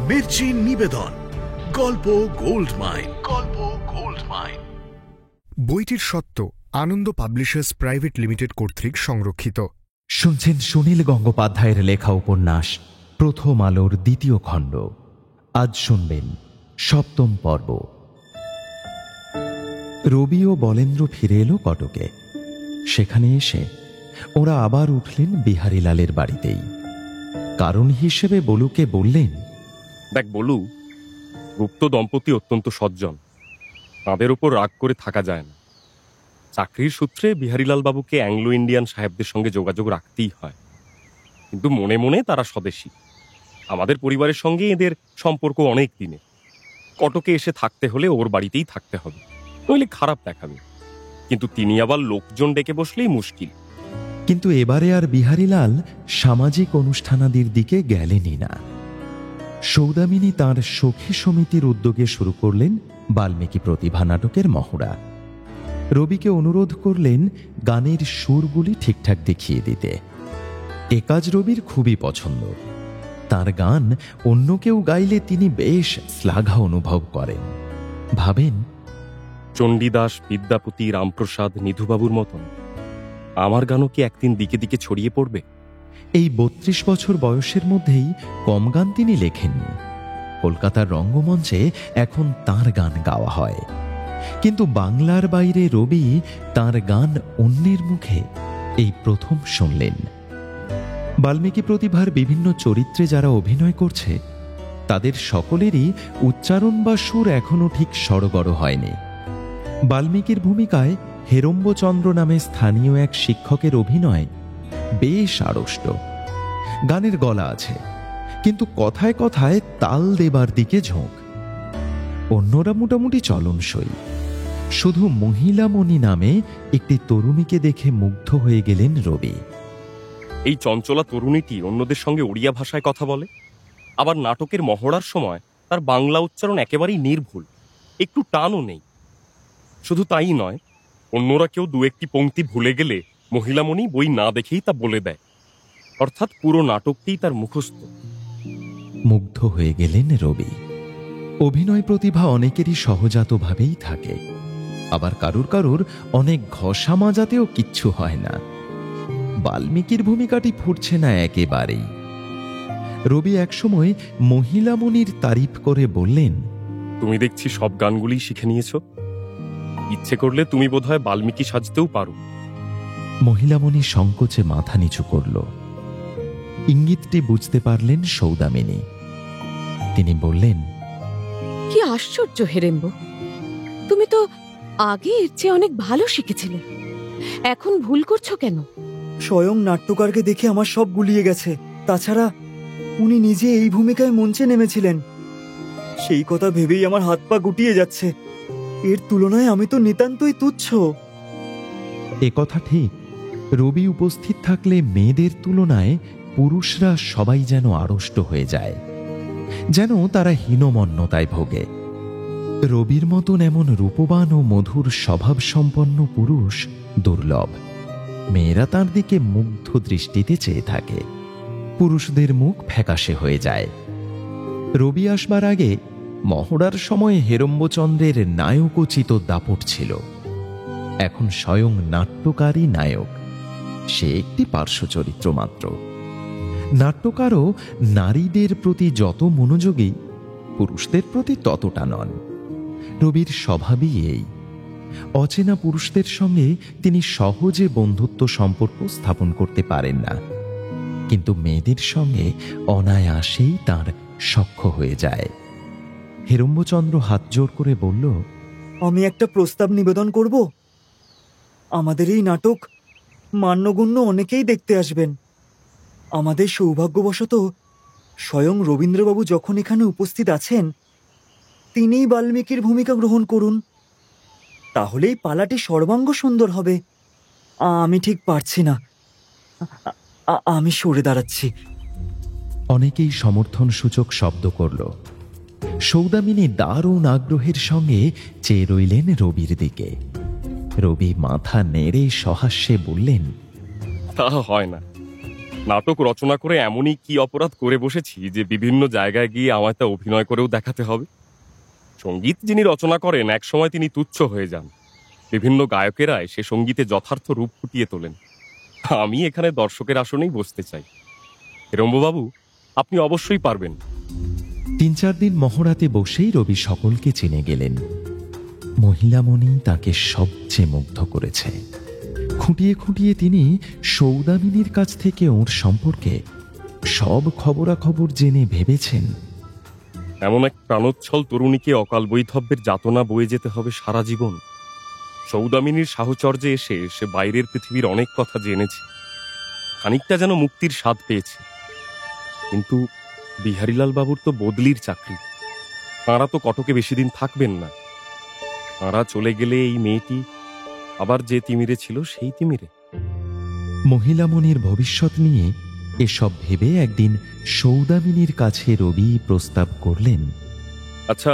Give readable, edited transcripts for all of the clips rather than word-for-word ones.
মির্চি নিবেদন গল্প gold mine. বইটির সত্ত্ব আনন্দ পাবলিশার্স প্রাইভেট লিমিটেড কর্তৃক সংরক্ষিত। শুনছেন সুনীল গঙ্গোপাধ্যায়ের লেখা উপন্যাস প্রথম আলোর দ্বিতীয় খণ্ড। আজ শুনবেন ৭ম পর্ব। রবি ও বলেন্দ্র ফিরে এলো কটকে। সেখানে এসে ওরা আবার উঠলেন বিহারীলালের বাড়িতেই। কারণ হিসেবে বলুকে বললেন, দেখ বলু, গুপ্ত দম্পতি অত্যন্ত সজ্জন, তাঁদের ওপর রাগ করে থাকা যায় না। চাকরির সূত্রে বিহারীলাল বাবুকে অ্যাংলো ইন্ডিয়ান সাহেবদের সঙ্গে যোগাযোগ রাখতেই হয়, কিন্তু মনে মনে তারা স্বদেশী। আমাদের পরিবারের সঙ্গে এদের সম্পর্ক অনেক দিনের। কটকে এসে থাকতে হলে ওর বাড়িতেই থাকতে হবে, নইলে খারাপ দেখাবে। কিন্তু তিনি আবার লোকজন ডেকে বসলেই মুশকিল। কিন্তু এবারে আর বিহারীলাল সামাজিক অনুষ্ঠানাদির দিকে গেলেনই না। সৌদামিনী তাঁর সখী সমিতির উদ্যোগে শুরু করলেন বাল্মীকি প্রতিভা নাটকের মহড়া। রবিকে অনুরোধ করলেন গানের সুরগুলি ঠিকঠাক দেখিয়ে দিতে। এ কাজ রবির খুবই পছন্দ। তার গান অন্য কেউ গাইলে তিনি বেশ শ্লাঘা অনুভব করেন। ভাবেন, চণ্ডীদাস, বিদ্যাপতি, রামপ্রসাদ, নিধুবাবুর মতন আমার গানও কি একদিন দিকে দিকে ছড়িয়ে পড়বে? এই ৩২ বছর বয়সের মধ্যেই কম গান তিনি লেখেননি। কলকাতার রঙ্গমঞ্চে এখন তার গান গাওয়া হয়, কিন্তু বাংলার বাইরে রবি তার গান অন্যের মুখে এই প্রথম শুনলেন। বাল্মীকি প্রতিভার বিভিন্ন চরিত্রে যারা অভিনয় করছে তাদের সকলেরই উচ্চারণ বা সুর এখনো ঠিক সড়গড় হয়নি। বাল্মীকির ভূমিকায় হেরম্বচন্দ্র নামে স্থানীয় এক শিক্ষকের অভিনয় বেশ আড়ষ্ট। গানের গলা আছে, কিন্তু কথায় কথায় তাল দেবার দিকে ঝোঁক। অন্যরা মোটামুটি চলনসই। শুধু মহিলামণি নামে একটি তরুণীকে দেখে মুগ্ধ হয়ে গেলেন রবি। এই চঞ্চলা তরুণীটি অন্যদের সঙ্গে ওড়িয়া ভাষায় কথা বলে, আবার নাটকের মহড়ার সময় তার বাংলা উচ্চারণ একেবারেই নির্ভুল, একটু টানও নেই। শুধু তাই নয়, অন্যরা কেউ দু একটি পংক্তি ভুলে গেলে মহিলামণি বই না দেখেই তা বলে দেয়, অর্থাৎ পুরো নাটকটিই তার মুখস্থ। মুগ্ধ হয়ে গেলেন রবি। অভিনয় প্রতিভা অনেকেরই সহজাতভাবেই থাকে, আবার কারুর কারুর অনেক ঘষা মাজাতেও কিচ্ছু হয় না। বাল্মীকির ভূমিকাটি ফুটছে না একেবারেই। রবি একসময় মহিলামণির তারিফ করে বললেন, তুমি দেখছি সব গানগুলি শিখে নিয়েছ, ইচ্ছে করলে তুমি বোধহয় বাল্মীকি সাজতেও পারো। মহিলামণি সংকোচে মাথা নিচু করল। ইঙ্গিতটি বুঝতে পারলেন সৌদামিনী। তিনি বললেন, কি আশ্চর্য হেরেম্ব, তুমি তো আগে এর চেয়ে অনেক ভালো শিখেছিলে, এখন ভুল করছো কেন? স্বয়ং নাট্যকারকে দেখে আমার সব গুলিয়ে গেছে। তাছাড়া উনি নিজে এই ভূমিকায় মঞ্চে নেমেছিলেন, সেই কথা ভেবেই আমার হাত পা গুটিয়ে যাচ্ছে। এর তুলনায় আমি তো নিতান্তই তুচ্ছ। এ কথা ঠিক। রবি উপস্থিত থাকলে মেয়েদের তুলনায় পুরুষরা সবাই যেন আড়ষ্ট হয়ে যায়, যেন তারা হীনমন্যতায় ভোগে। রবির মতন এমন রূপবান ও মধুর স্বভাব সম্পন্ন পুরুষ দুর্লভ। মেয়েরা তার দিকে মুগ্ধ দৃষ্টিতে চেয়ে থাকে। পুরুষদের মুখ ফ্যাকাশে হয়ে যায়। রবি আসবার আগে মহড়ার সময় হেরম্বচন্দ্রের নায়কোচিত দাপট ছিল। এখন স্বয়ং নাট্যকারই নায়ক, সে একটি পার্শ্ব চরিত্র মাত্র। নাট্যকারও নারীদের প্রতি যত মনোযোগী, পুরুষদের প্রতি ততটা নন। রবির স্বভাবই এই। অচেনা পুরুষদের সঙ্গে তিনি সহজে বন্ধুত্ব সম্পর্ক স্থাপন করতে পারেন না, কিন্তু মেয়েদের সঙ্গে অনায়াসেই তার সখ্য হয়ে যায়। হেরম্বচন্দ্র হাত জোড় করে বলল, আমি একটা প্রস্তাব নিবেদন করব। আমাদের এই নাটক মান্যগণ্য অনেকেই দেখতে আসবেন। আমাদের সৌভাগ্যবশত স্বয়ং রবীন্দ্রবাবু যখন এখানে উপস্থিত আছেন, তিনিই বাল্মীকির ভূমিকা গ্রহণ করুন। তাহলেই পালাটি সর্বাঙ্গ সুন্দর হবে। আমি ঠিক পারছি না, আমি সরে দাঁড়াচ্ছি। অনেকেই সমর্থন সূচক শব্দ করল। সৌদামিনী দারুণ আগ্রহের সঙ্গে চেয়ে রইলেন রবির দিকে। রবি মাথা নেড়ে সহাস্যে বললেন, তা হয় না, নাটক রচনা করে এমনই কি অপরাধ করে বসেছি যে বিভিন্ন জায়গায় গিয়ে আমায় তা অভিনয় করেও দেখাতে হবে? সঙ্গীত যিনি রচনা করেন একসময় তিনি তুচ্ছ হয়ে যান। বিভিন্ন গায়কেরাই সে সঙ্গীতে যথার্থ রূপ ফুটিয়ে তোলেন। আমি এখানে দর্শকের আসনেই বসতে চাই। হিরম্ববাবু, আপনি অবশ্যই পারবেন। 3-4 দিন মহড়াতে বসেই রবি সকলকে চিনে গেলেন। মহিলামণি তাকে সবচেয়ে মুগ্ধ করেছে। খুঁটিয়ে খুঁটিয়ে তিনি সৌদামিনীর কাছ থেকে ওর সম্পর্কে সব খবরাখবর জেনে ভেবেছেন, এমন এক প্রাণোচ্ছল তরুণীকে অকাল বৈধব্যের যাতনা বয়ে যেতে হবে সারা জীবন। সৌদামিনীর সাহচর্যে এসে সে বাইরের পৃথিবীর অনেক কথা জেনেছে, খানিকটা যেন মুক্তির স্বাদ পেয়েছে। কিন্তু বিহারীলাল বাবুর তো বদলির চাকরি, তাঁরা তো কটকে বেশি দিন থাকবেন না। তাঁরা চলে গেলে এই মেয়েটি আবার যে তিমিরে ছিল সেই তিমিরে। মহিলামণির ভবিষ্যৎ নিয়ে এসব ভেবে একদিন সৌদামিনীর কাছে রবি প্রস্তাব করলেন, আচ্ছা,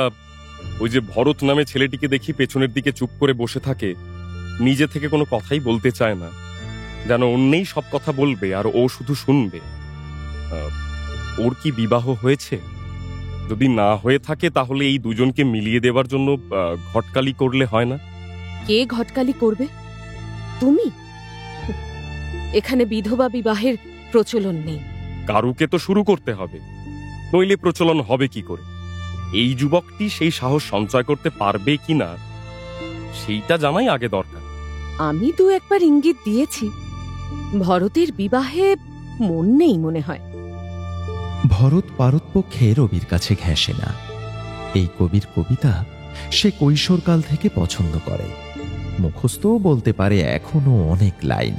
ওই যে ভরত নামে ছেলেটিকে দেখি পেছনের দিকে চুপ করে বসে থাকে, নিজে থেকে কোনো কথাই বলতে চায় না, যেন অন্যেই সব কথা বলবে আর ও শুধু শুনবে। ওর কি বিবাহ হয়েছে? যদি না হয়ে থাকে তাহলে এই দুজনকে মিলিয়ে দেবার জন্য ঘটকালি করলে হয় না? কে ঘটকালি করবে? তুমি? এখানে বিধবা বিবাহের প্রচলন নেই। কারুকে তো শুরু করতে হবে, নইলে প্রচলন হবে কি করে? এই যুবকটি সেই সাহস সঞ্চয় করতে পারবে কিনা সেইটা জানাই আগে দরকার। আমি 2-1 ইঙ্গিত দিয়েছি, ভরতের বিবাহে মন নেই মনে হয়। ভরত পারতপক্ষে রবির কাছে ঘেঁষে না। এই কবির কবিতা সে কৈশোরকাল থেকে পছন্দ করে, মুখস্থও বলতে পারে এখনো অনেক লাইন।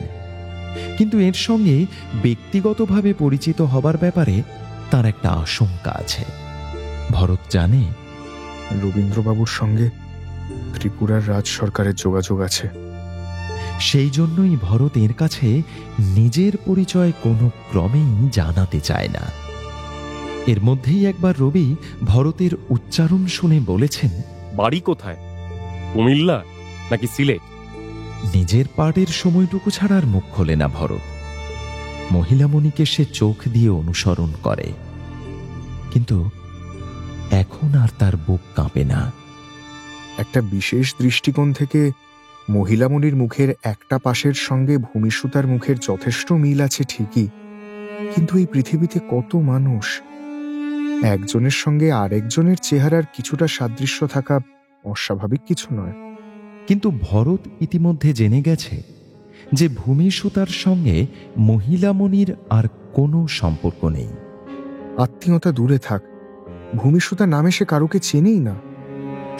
কিন্তু এর সঙ্গে ব্যক্তিগতভাবে পরিচিত হবার ব্যাপারে তার একটা আশঙ্কা আছে। ভরত জানে রবীন্দ্রবাবুর সঙ্গে ত্রিপুরার রাজ সরকারের যোগাযোগ আছে। সেই জন্যই ভরত এর কাছে নিজের পরিচয় কোনো ক্রমেই জানাতে চায় না। এর মধ্যেই একবার রবি ভরতের উচ্চারণ শুনে বলেছেন, বাড়ি কোথায়? কুমিল্লা নাকি সিলেট? নিজের পার্টের সময়টুকু ছাড়ার মুখ খোলে না ভরত। মহিলামণিকে সে চোখ দিয়ে অনুসরণ করে, কিন্তু এখন আর তার বুক কাঁপে না। একটা বিশেষ দৃষ্টিকোণ থেকে মহিলামণির মুখের একটা পাশের সঙ্গে ভূমিসুতার মুখের যথেষ্ট মিল আছে ঠিকই, কিন্তু এই পৃথিবীতে কত মানুষ, একজনের সঙ্গে আরেকজনের চেহারার কিছুটা সাদৃশ্য থাকা অস্বাভাবিক কিছু নয়। কিন্তু ভরত ইতিমধ্যে জেনে গেছে যে ভূমিসুতার সঙ্গে মহিলামণির আর কোনো সম্পর্ক নেই। আত্মীয়তা দূরে থাক, ভূমিসুতা নামে সে কারুকে চেনেই না।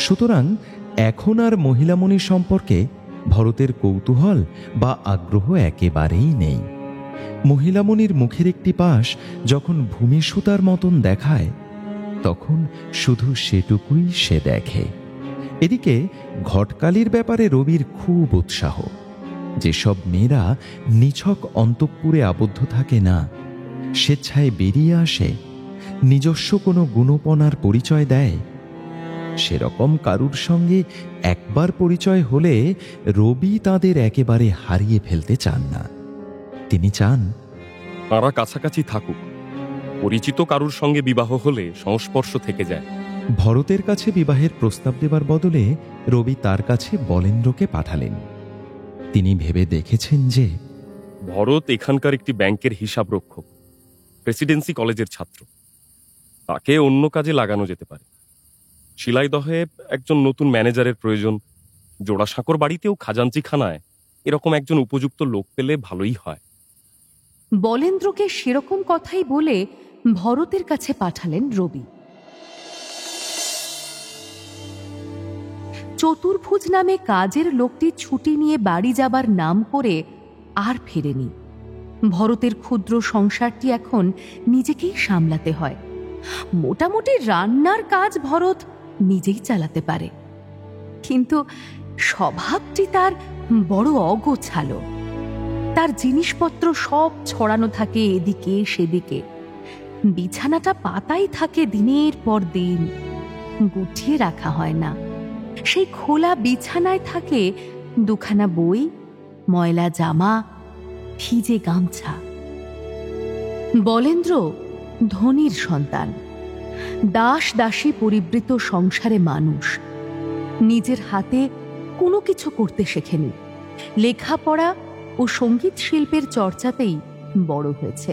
সুতরাং এখন আর মহিলামণি সম্পর্কে ভরতের কৌতূহল বা আগ্রহ একেবারেই নেই। মহিলামণির মুখের একটি পাশ যখন ভূমিসুতার মতন দেখায়, তখন শুধু সেটুকুই সে দেখে। এদিকে ঘটকালির ব্যাপারে রবির খুব উৎসাহ। যেসব মেয়েরা নিছক অন্তঃপুরে আবদ্ধ থাকে না, স্বেচ্ছায় বেরিয়ে আসে, নিজস্ব কোনো গুণপনার পরিচয় দেয়, সেরকম কারুর সঙ্গে একবার পরিচয় হলে রবি তাদের একেবারে হারিয়ে ফেলতে চান না। তিনি চান তারা কাছাকাছি থাকুক, পরিচিত কারুর সঙ্গে বিবাহ হলে সংস্পর্শ থেকে যায়। ভরতের কাছে বিবাহের প্রস্তাব দেবার বদলে রবি তার কাছে বলেন্দ্রকে পাঠালেন। তিনি ভেবে দেখেছেন যে ভরত এখানকার একটি ব্যাংকের হিসাব রক্ষক, প্রেসিডেন্সি কলেজের ছাত্র, তাকে অন্য কাজে লাগানো যেতে পারে। শিলাইদহে একজন নতুন ম্যানেজারের প্রয়োজন, জোড়াসাঁকোর বাড়িতেও খাজাঞ্চিখানায় এরকম একজন উপযুক্ত লোক পেলে ভালোই হয়। বলেন্দ্রকে সেরকম কথাই বলে ভরতের কাছে পাঠালেন রবি। চতুর্ভুজ নামে কাজের লোকটি ছুটি নিয়ে বাড়ি যাবার নাম করে আর ফেরেনি। ভরতের ক্ষুদ্র সংসারটি এখন নিজেকেই সামলাতে হয়। মোটামুটি রান্নার কাজ ভরত নিজেই চালাতে পারে, কিন্তু স্বভাবটি তার বড় অগোছালো। তার জিনিসপত্র সব ছড়ানো থাকে এদিকে সেদিকে, বিছানাটা পাতাই থাকে দিনের পর দিন, গুছিয়ে রাখা হয় না। সেই খোলা বিছানায় থাকে 2খানা বই, ময়লা জামা, ভিজে গামছা। বলেন্দ্র ধনীর সন্তান, দাস দাসী পরিবৃত সংসারে মানুষ, নিজের হাতে কোনো কিছু করতে শেখেনি, লেখাপড়া ও সঙ্গীত শিল্পের চর্চাতেই বড় হয়েছে।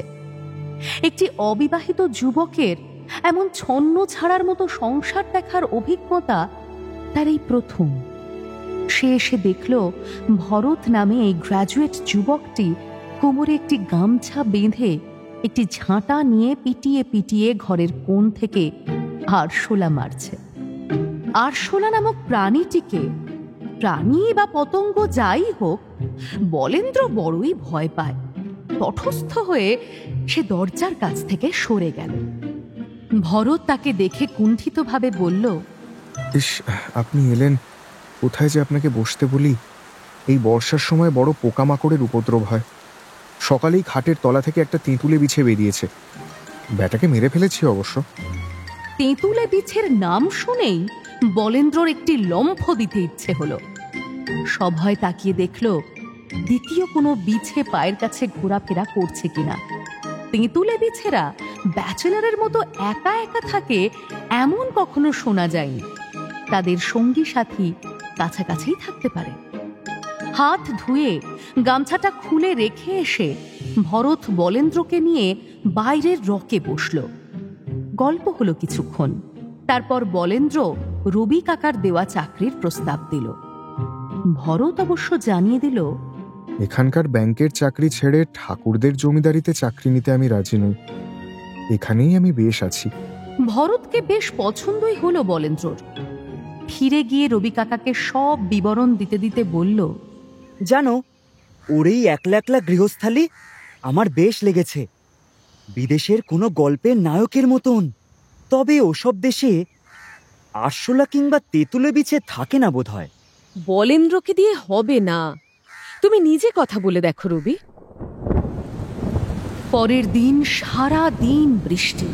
একটি অবিবাহিত যুবকের এমন ছন্ন ছাড়ার মতো সংসার দেখার অভিজ্ঞতা তার এই প্রথম। সে এসে দেখল ভরত নামে এই গ্র্যাজুয়েট যুবকটি কোমরে একটি গামছা বেঁধে একটি ঝাঁটা নিয়ে পিটিয়ে পিটিয়ে ঘরের কোণ থেকে আরশোলা মারছে। আরশোলা নামক প্রাণীটিকে, প্রাণী বা পতঙ্গ যাই হোক, বলেন্দ্র বড়ই ভয় পায়। তটস্থ হয়ে সে দরজার কাছ থেকে সরে গেল। ভরত তাকে দেখে কুণ্ঠিতভাবে বলল, ইস, আপনি এলেন। কোথায় যে আপনাকে বসতে বলি। এই বর্ষার সময় বড় পোকামাকড়ের উপদ্রব হয়। সকালেই খাটের তলা থেকে একটা তেঁতুলে বিছে বেরিয়েছে। ব্যাটাকে মেরে ফেলেছি অবশ্য। তেঁতুলে বিছের নাম শুনেই বলেন্দ্রর একটি লম্ফ দিতে ইচ্ছে হলো। সভয় তাকিয়ে দেখল দ্বিতীয় কোনো বিছে পায়ের কাছে ঘোরাফেরা করছে কিনা। তেঁতুলে বিছেরা ব্যাচেলারের মতো একা একা থাকে এমন কখনো শোনা যায়নি। তাদের সঙ্গী সাথী কাছাকাছিই থাকতে পারে। হাত ধুয়ে গামছাটা খুলে রেখে এসে ভরত বলেন্দ্রকে নিয়ে বাইরের রকে বসল। গল্প হলো কিছুক্ষণ। তারপর বলেন্দ্র রবি কাকার দেওয়া চাকরির প্রস্তাব দিল। ভরত অবশ্য জানিয়ে দিল, এখানকার ব্যাংকের চাকরি ছেড়ে ঠাকুরদের জমিদারিতে চাকরি নিতে আমি রাজি নই। এখানেই আমি বেশ আছি। ভরতকে বেশ পছন্দই হলো বলেন্দ্রর। ফিরে গিয়ে রবি কাকাকে সব বিবরণ দিতে দিতে বলল, জানো, ওর এই একলা একলা গৃহস্থালী আমার বেশ লেগেছে। বিদেশের কোনো গল্পের নায়কের মতন। তবে ওসব দেশে আরশোলা কিংবা তেঁতুলে বিছে থাকে না বোধ হয়। বলেন্দ্রকে দিয়ে হবে না, তুমি নিজে কথা বলে দেখো রবি। পরের দিন সারা দিন বৃষ্টি,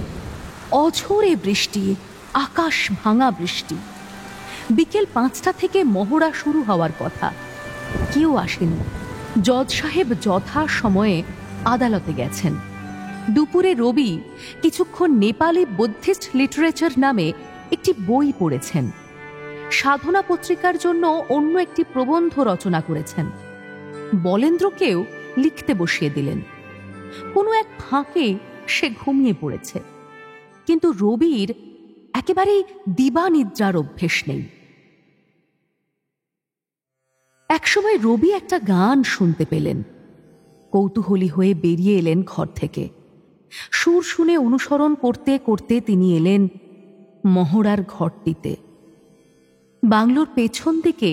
অঝোরে বৃষ্টি, আকাশ ভাঙা বৃষ্টি। বিকেল 5টা থেকে মহড়া শুরু হওয়ার কথা। কেউ আসেনি। জজ সাহেব যথা সময়ে আদালতে গেছেন। দুপুরে রবি কিছুক্ষণ নেপালি বুদ্ধিস্ট লিটারেচার নামে একটি বই পড়েছেন। সাধনা পত্রিকার জন্য অন্য একটি প্রবন্ধ রচনা করেছেন। বলেন্দ্রকেও লিখতে বসিয়ে দিলেন। কোনো এক ফাঁকে সে ঘুমিয়ে পড়েছে। কিন্তু রবির একেবারেই দিবানিদ্রার অভ্যেস নেই। একসময় রবি একটা গান শুনতে পেলেন। কৌতূহলী হয়ে বেরিয়ে এলেন ঘর থেকে। সুর শুনে অনুসরণ করতে করতে তিনি এলেন মহড়ার ঘরটিতে। বাংলোর পেছন দিকে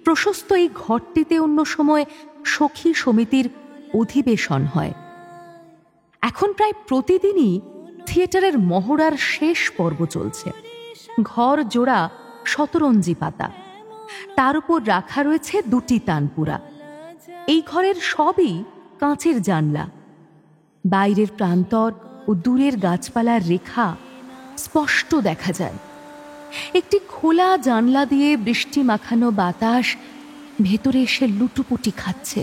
প্রশস্ত এই ঘরটিতে অন্য সময় সখী সমিতির অধিবেশন হয়। এখন প্রায় প্রতিদিনই থিয়েটারের মহড়ার শেষ পর্ব চলছে। ঘর জোড়া শতরঞ্জি পাতা, তার উপর রাখা রয়েছে 2টি তানপুরা। এই ঘরের সবই কাঁচের জানলা। বাইরের প্রান্তর ও দূরের গাছপালার রেখা স্পষ্ট দেখা যায়। একটি খোলা জানলা দিয়ে বৃষ্টি মাখানো বাতাস ভেতরে এসে লুটুপুটি খাচ্ছে।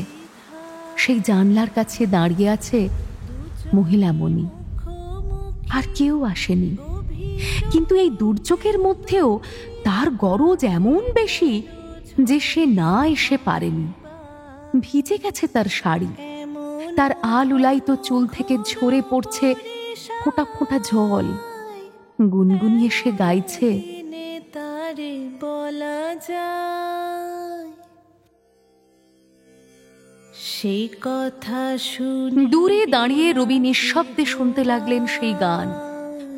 সেই জানলার কাছে দাঁড়িয়ে আছে মহিলামণি। আর কেউ আসেনি। কিন্তু এই দুর্যোগের মধ্যেও তার গরজ এমন বেশি যে সে না এসে পারেনি। ভিজে গেছে তার শাড়ি, তার আলুলাইত চুল থেকে ঝরে পড়ছে ফোঁটা ফোঁটা জল। গুনগুনিয়ে সে গাইছে, সেই কথা দূরে দাঁড়িয়ে রবি নিঃশব্দে শুনতে লাগলেন সেই গান।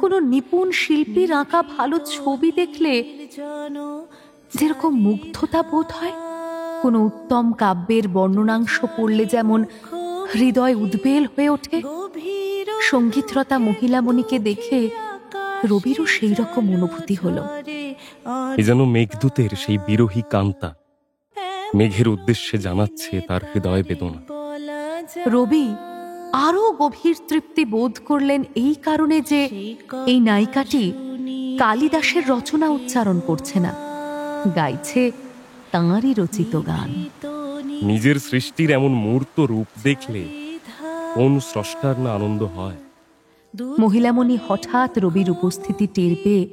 কোনো নিপুণ শিল্পীর আঁকা ভালো ছবি দেখলে যেরকম মুগ্ধতা বোধ হয়, কোনো উত্তম কাব্যের বর্ণনাংশ পড়লে যেমন হৃদয় উদ্বেল হয়ে ওঠে, সঙ্গীতরতা মহিলামণিকে দেখে রবিরও সেই রকম অনুভূতি হলো। এ যেন মেঘদূতের সেই বিরহী কান্তা মেঘের উদ্দেশ্যে জানাচ্ছে তার হৃদয় বেদনা। রবি আরো গভীর তৃপ্তি বোধ করলেন এই কারণে যে এই নায়িকাটি কালিদাসের রচনা উচ্চারণ করছে না, গাইছে তাঁরই রচিত গান। নিজের সৃষ্টির এমন মূর্ত রূপ দেখলে কোন স্রষ্টার না আনন্দ হয়। মহিলামণি হঠাৎ রবির উপস্থিতি টের পেয়ে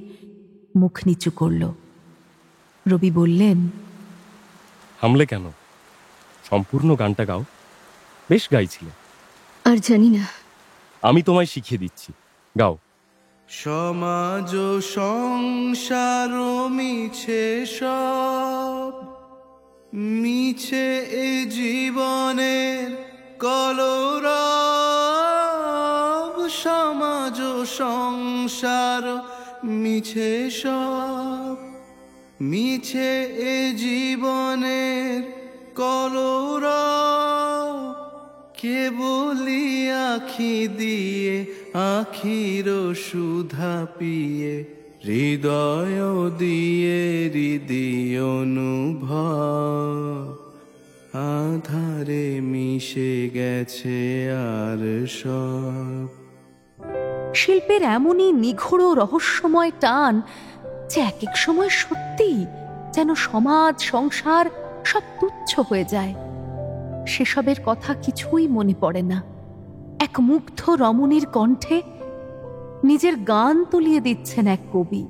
মুখ নিচু করল। রবি বললেন, থামলে কেন? সম্পূর্ণ গানটা গাও। বেশ গাইছিলে। আর জানি না। আমি তোমায় শিখিয়ে দিচ্ছি, গাও। সমাজ সংসার মিছে সব, মিছে এ জীবনের কলরব। সমাজ সংসার মিছে সব, মিছে এ জীবনের কলরব। কেবলি আখি দিয়ে আখির সুধা পিয়ে, হৃদয় দিয়ে হৃদয় অনুভব। আধারে মিশে গেছে আর সব। শিল্পের এমনই নিঘোড় রহস্যময় টান যে এক এক সময় সত্যি যেন সমাজ সংসার সব তুচ্ছ হয়ে যায়। সেসবের কথা কিছুই মনে পড়ে না। এক মুগ্ধ রমণীর কণ্ঠে নিজের গান তুলিয়ে দিচ্ছেন এক কবি।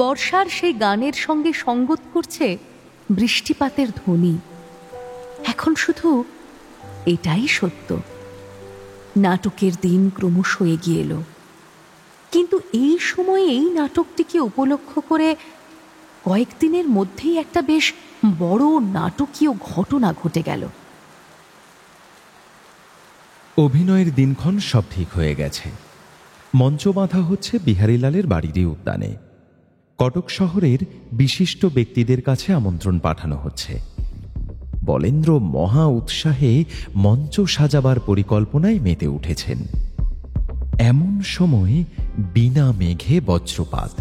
বর্ষার সেই গানের সঙ্গে সঙ্গত করছে বৃষ্টিপাতের ধ্বনি। এখন শুধু এটাই সত্য, নাটকের দিন ক্রমশ এগিয়ে এলো। কিন্তু এই সময়ে এই নাটকটিকে উপলক্ষ করে কয়েকদিনের মধ্যেই একটা বেশ বড় নাটকীয় ঘটনা ঘটে গেল। অভিনয়ের দিনক্ষণ সব ঠিক হয়ে গেছে। মঞ্চ বাঁধা হচ্ছে বিহারীলালের বাড়িরই উদ্যানে। কটক শহরের বিশিষ্ট ব্যক্তিদের কাছে আমন্ত্রণ পাঠানো হচ্ছে। বলেন্দ্র মহা উৎসাহে মঞ্চ সাজাবার পরিকল্পনায় মেতে উঠেছেন। এমন সময় বিনা মেঘে বজ্রপাত।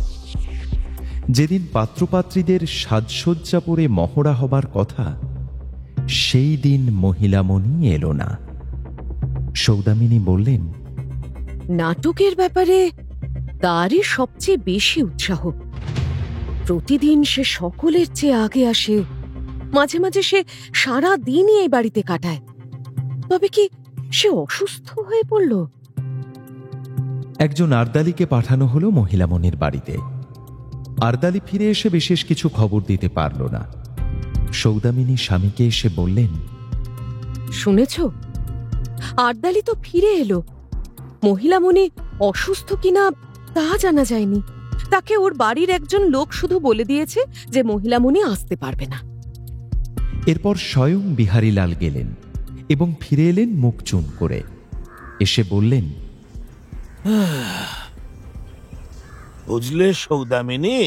যেদিন পাত্রপাত্রীদের সাজসজ্জা পরে মহড়া হবার কথা, সেই দিন মহিলামণি এলো না। সৌদামিনী বললেন, নাটকের ব্যাপারে তারই সবচেয়ে বেশি উৎসাহ। প্রতিদিন সে সকলের চেয়ে আগে আসে, মাঝে মাঝে সে সারা দিনই এই বাড়িতে কাটায়। তবে কি সে অসুস্থ হয়ে পড়ল? একজন আর্দালিকে পাঠানো হলো মহিলামণির বাড়িতে। আর্দালি ফিরে এসে বিশেষ কিছু খবর দিতে পারল না। সৌদামিনী স্বামীকে এসে বললেন, শুনেছ, আর্দালি তো ফিরে এলো। মহিলামণি অসুস্থ কিনা তা জানা যায়নি। তাকে ওর বাড়ির একজন লোক শুধু বলে দিয়েছে যে মহিলামণি আসতে পারবে না। এরপর স্বয়ং বিহারীলাল গেলেন এবং ফিরে এলেন মুখ চুন করে। এসে বললেন, বুঝলে সৌদামিনী,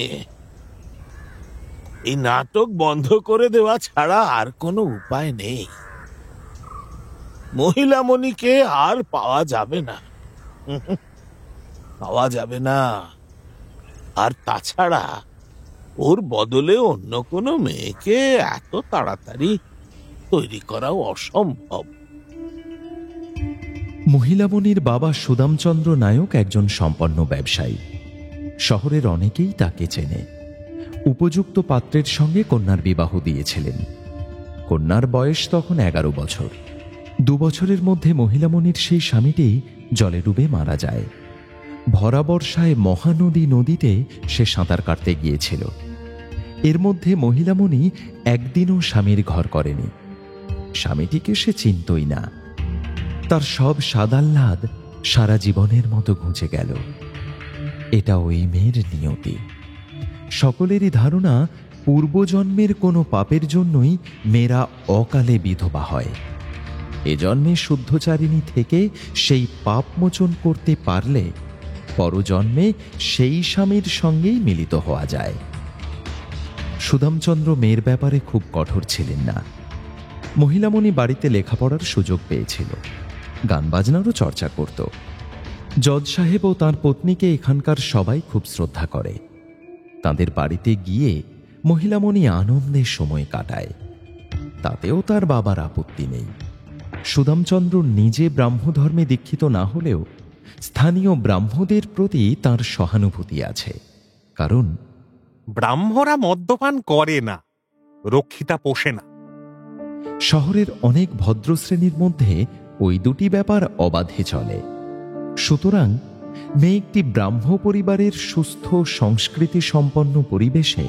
এই নাটক বন্ধ করে দেওয়া ছাড়া আর কোনো উপায় নেই। মহিলামণিকে আর পাওয়া যাবে না, পাওয়া যাবে না। আর তাছাড়া ওর বদলে অন্য কোনো মেয়েকে এত তাড়াতাড়ি তৈরি করাও অসম্ভব। মহিলামণির বাবা সুদামচন্দ্র নায়ক একজন সম্পন্ন ব্যবসায়ী। শহরের অনেকেই তাকে চেনে। উপযুক্ত পাত্রের সঙ্গে কন্যার বিবাহ দিয়েছিলেন। কন্যার বয়স তখন 11 বছর। 2 বছরের মধ্যে মহিলামণির সেই স্বামীটি জলে ডুবে মারা যায়। ভরা বর্ষায় মহানদী নদীতে সে সাঁতার কাটতে গিয়েছিল। এর মধ্যে মহিলামণি একদিনও স্বামীর ঘর করেনি। স্বামীটিকে সে চিনতই না। তার সব সাদাহ্লাদ সারা জীবনের মতো ঘুচে গেল। এটা ওই মেয়ের নিয়তি। সকলেরই ধারণা পূর্বজন্মের কোনো পাপের জন্যই মেয়েরা অকালে বিধবা হয়। এ জন্মে শুদ্ধচারিণী থেকে সেই পাপ মোচন করতে পারলে পরজন্মে সেই স্বামীর সঙ্গেই মিলিত হওয়া যায়। সুদামচন্দ্র মেয়ের ব্যাপারে খুব কঠোর ছিলেন না। মহিলামণি বাড়িতে লেখাপড়ার সুযোগ পেয়েছিল, গান বাজনারও চর্চা করত। জজ সাহেব ও তাঁর পত্নীকে এখানকার সবাই খুব শ্রদ্ধা করে। তাঁদের বাড়িতে গিয়ে মহিলামণি আনন্দে সময় কাটায়। তাতেও তার বাবার আপত্তি নেই। সুদামচন্দ্র নিজে ব্রাহ্মধর্মে দীক্ষিত না হলেও স্থানীয় ব্রাহ্মদের প্রতি তার সহানুভূতি আছে। কারণ ব্রাহ্মরা মদ্যপান করে না, রক্ষিতা পোষে না। শহরের অনেক ভদ্রশ্রেণীর মধ্যে ওই দুটি ব্যাপার অবাধে চলে। সুতরাং মেয়ে একটি ব্রাহ্ম পরিবারের সুস্থ সংস্কৃতি সম্পন্ন পরিবেশে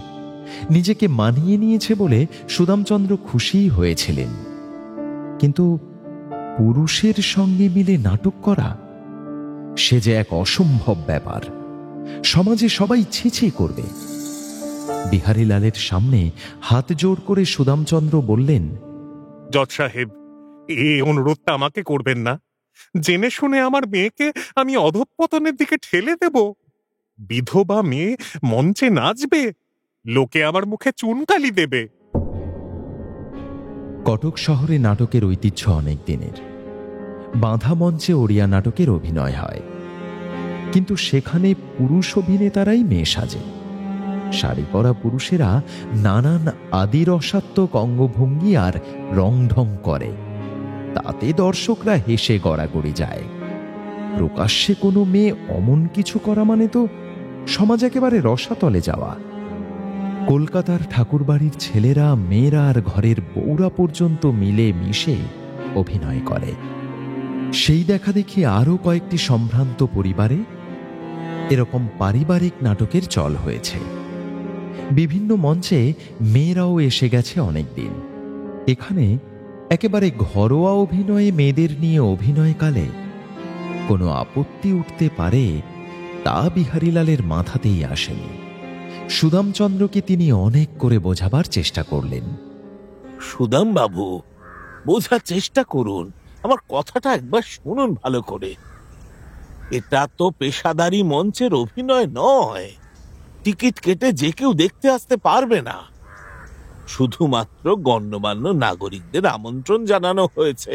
নিজেকে মানিয়ে নিয়েছে বলে সুদামচন্দ্র খুশিই হয়েছিলেন। কিন্তু পুরুষের সঙ্গে মিলে নাটক করা, সে যে এক অসম্ভব ব্যাপার। সমাজে সবাই ছিছি করবে। বিহারীলালের সামনে হাত জোড় করে সুদামচন্দ্র বললেন, জজ সাহেব, এই অনুরোধটা আমাকে করবেন না। জেনে শুনে আমার মেয়েকে আমি অধঃপতনের দিকে ঠেলে দেব? বিধবা মেয়ে মঞ্চে নাচবে, লোকে আমার মুখে চুনকালি দেবে। কটক শহরে নাটকের ঐতিহ্য অনেক দিনের। বাঁধা মঞ্চে ওড়িয়া নাটকের অভিনয় হয়, কিন্তু সেখানে পুরুষ অভিনেতারাই মেয়ে সাজে। শাড়ি পরা পুরুষেরা নানান আদি রসাত্মক অঙ্গভঙ্গি আর রংঢং করে, তাতে দর্শকরা হেসে গড়াগড়ি যায়। প্রকাশ্যে কোনো মেয়ে অমন কিছু করা মানে তো সমাজ একেবারে রসাতলে যাওয়া। কলকাতার ঠাকুরবাড়ির ছেলেরা, মেয়েরা আর ঘরের বউরা পর্যন্ত মিলে মিশে অভিনয় করে। সেই দেখা দেখি আরও কয়েকটি সম্ভ্রান্ত পরিবারে এরকম পারিবারিক নাটকের চল হয়েছে। বিভিন্ন মঞ্চে মেয়েরাও এসে গেছে অনেকদিন। এখানে একেবারে ঘরোয়া অভিনয়ে মেয়েদের নিয়ে অভিনয়কালে কোনো আপত্তি উঠতে পারে তা বিহারীলালের মাথাতেই আসেনি। সুদামচন্দ্রকে তিনি অনেক করে বোঝাবার চেষ্টা করলেন। সুদাম বাবু, বোঝার চেষ্টা করুন, আমার কথাটা একবার শুনুন ভালো করে। এটা তো পেশাদারি মঞ্চের অভিনয় নয়। টিকিট কেটে যে কেউ দেখতে আসতে পারবে না। শুধুমাত্র গণ্যমান্য নাগরিকদের আমন্ত্রণ জানানো হয়েছে।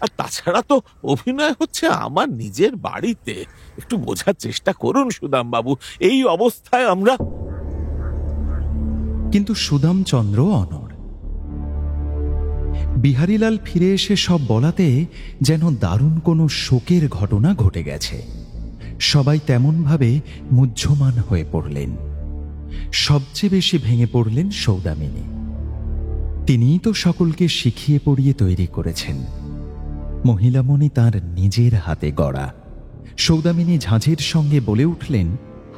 আর তাছাড়া তো অভিনয় হচ্ছে আমার নিজের বাড়িতে। একটু বোঝার চেষ্টা করুন সুদাম বাবু, এই অবস্থায় আমরা। কিন্তু সুদামচন্দ্র অনড়। বিহারীলাল ফিরে এসে সব বলাতে যেন দারুণ কোনো শোকের ঘটনা ঘটে গেছে। সবাই তেমনভাবে মুহ্যমান হয়ে পড়লেন। সবচেয়ে বেশি ভেঙে পড়লেন সৌদামিনী। তিনিই তো সকলকে শিখিয়ে পড়িয়ে তৈরি করেছেন। মহিলামণি তার নিজের হাতে গড়া। সৌদামিনী ঝাঁঝের সঙ্গে বলে উঠলেন,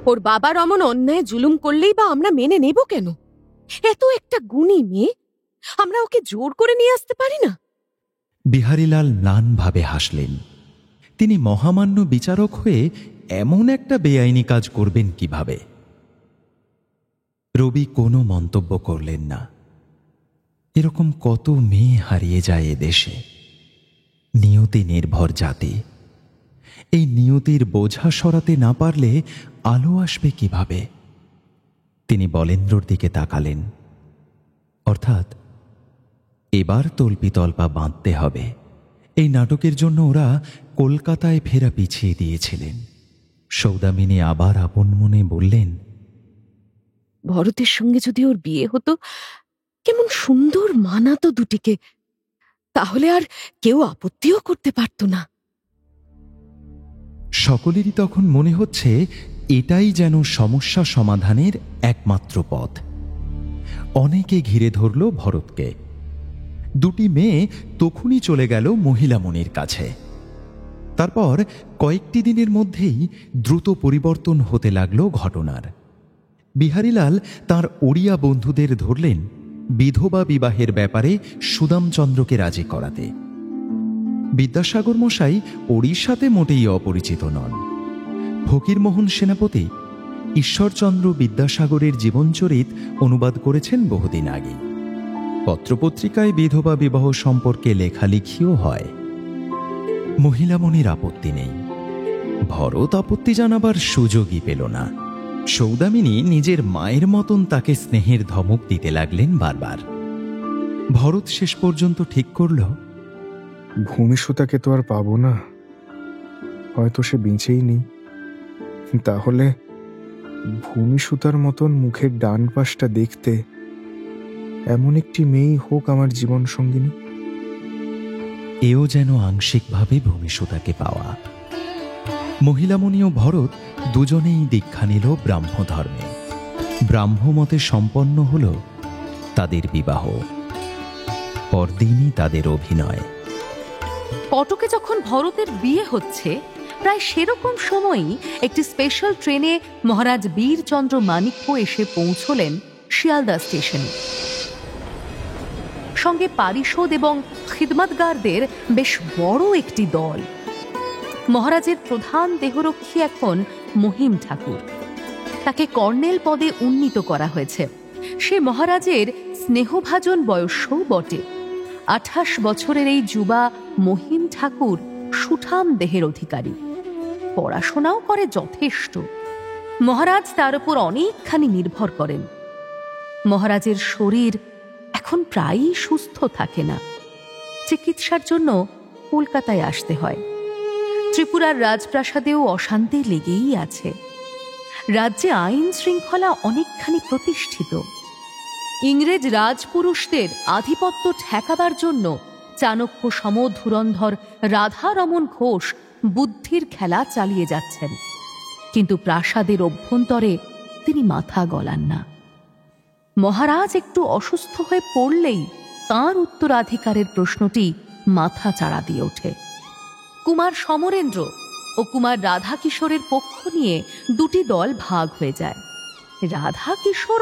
ওর বাবার অমন অন্যায় জুলুম করলেই বা আমরা মেনে নেব কেন? এত একটা গুণী মেয়ে, আমরা ওকে জোর করে নিয়ে আসতে পারি না? বিহারীলাল ম্লানভাবে হাসলেন। তিনি মহামান্য বিচারক হয়ে এমন একটা বেআইনি কাজ করবেন কিভাবে? রবি কোনো মন্তব্য করলেন না। এরকম কত মেয়ে হারিয়ে যায় এ দেশে। নিয়তি নির্ভর জাতি। এই নিয়তির বোঝা সরাতে না পারলে আলো আসবে কিভাবে? তিনি বলেন্দ্রর দিকে তাকালেন। অর্থাৎ এবার তল্পিতল্পা বাঁধতে হবে। এই নাটকের জন্য ওরা কলকাতায় ফেরা পিছিয়ে দিয়েছিলেন। সৌদামিনী আবার আপন মনে বললেন, ভরতের সঙ্গে যদি ওর বিয়ে হতো, কেমন সুন্দর মানাতো দুটিকে, তাহলে আর কেউ আপত্তিও করতে পারত না। সকলেরই তখন মনে হচ্ছে এটাই যেন সমস্যা সমাধানের একমাত্র পথ। অনেকে ঘিরে ধরল ভরতকে। দুটি মেয়ে তখনই চলে গেল মহিলামণির কাছে। তারপর কয়েকটি দিনের মধ্যেই দ্রুত পরিবর্তন হতে লাগল ঘটনার। বিহারীলাল তাঁর ওড়িয়া বন্ধুদের ধরলেন বিধবা বিবাহের ব্যাপারে সুদামচন্দ্রকে রাজি করাতে। বিদ্যাসাগর মশাই ওড়িশাতে মোটেই অপরিচিত নন। ফকিরমোহন সেনাপতি ঈশ্বরচন্দ্র বিদ্যাসাগরের জীবনচরিত অনুবাদ করেছেন বহুদিন আগে। পত্রপত্রিকায় বিধবা বিবাহ সম্পর্কে লেখালেখিও হয়। মহিলামণির আপত্তি নেই। ভরত আপত্তি জানাবার সুযোগই পেল না। সৌদামিনী নিজের মায়ের মতন তাকে স্নেহের ধমক দিতে লাগলেন বারবার। ভরত শেষ পর্যন্ত ঠিক করল, ভূমিসুতাকে তো আর পাবো না, হয়তো সে বেঁচেই নেই। তাহলে ভূমিসুতার মতন মুখের ডান পাশটা দেখতে এমন একটি মেয়েই হোক আমার জীবন সঙ্গিনী। এও যেন আংশিকভাবে ভূমিসুতাকে পাওয়া। মহিলামণি ও ভরত দুজনেই দীক্ষা নিল ব্রাহ্ম ধর্মে। ব্রাহ্মমতে সম্পন্ন হল তাদের বিবাহ। পরদিনই তাদের অভিনয়। কটকে যখন ভরতের বিয়ে হচ্ছে, প্রায় সেরকম সময়ই একটি স্পেশাল ট্রেনে মহারাজ বীরচন্দ্র মাণিক্য এসে পৌঁছলেন শিয়ালদা স্টেশনে। সঙ্গে পারিষদ এবং খিদমতগারদের বেশ বড় একটি দল। মহারাজের প্রধান দেহরক্ষী এখন মহিম ঠাকুর। তাকে কর্নেল পদে উন্নীত করা হয়েছে। সে মহারাজের স্নেহভাজন বয়স্যও বটে। 28 বছরের এই যুবা মহিম ঠাকুর সুঠাম দেহের অধিকারী, পড়াশোনাও করে যথেষ্ট। মহারাজ তার উপর অনেকখানি নির্ভর করেন। মহারাজের শরীর এখন প্রায়ই সুস্থ থাকে না। চিকিৎসার জন্য কলকাতায় আসতে হয়। ত্রিপুরার রাজপ্রাসাদেও অশান্তি লেগেই আছে। রাজ্যে আইন শৃঙ্খলা অনেকখানি প্রতিষ্ঠিত। ইংরেজ রাজপুরুষদের আধিপত্য ঠেকাবার জন্য চাণক্য সম ধুরন্ধর রাধারমণ ঘোষ বুদ্ধির খেলা চালিয়ে যাচ্ছেন, কিন্তু প্রাসাদের অভ্যন্তরে তিনি মাথা গলান না। মহারাজ একটু অসুস্থ হয়ে পড়লেই তাঁর উত্তরাধিকারের প্রশ্নটি মাথা চাড়া দিয়ে ওঠে। কুমার সমরেন্দ্র ও কুমার রাধাকিশোরের পক্ষ নিয়ে দুটি দল ভাগ হয়ে যায়। রাধাকিশোর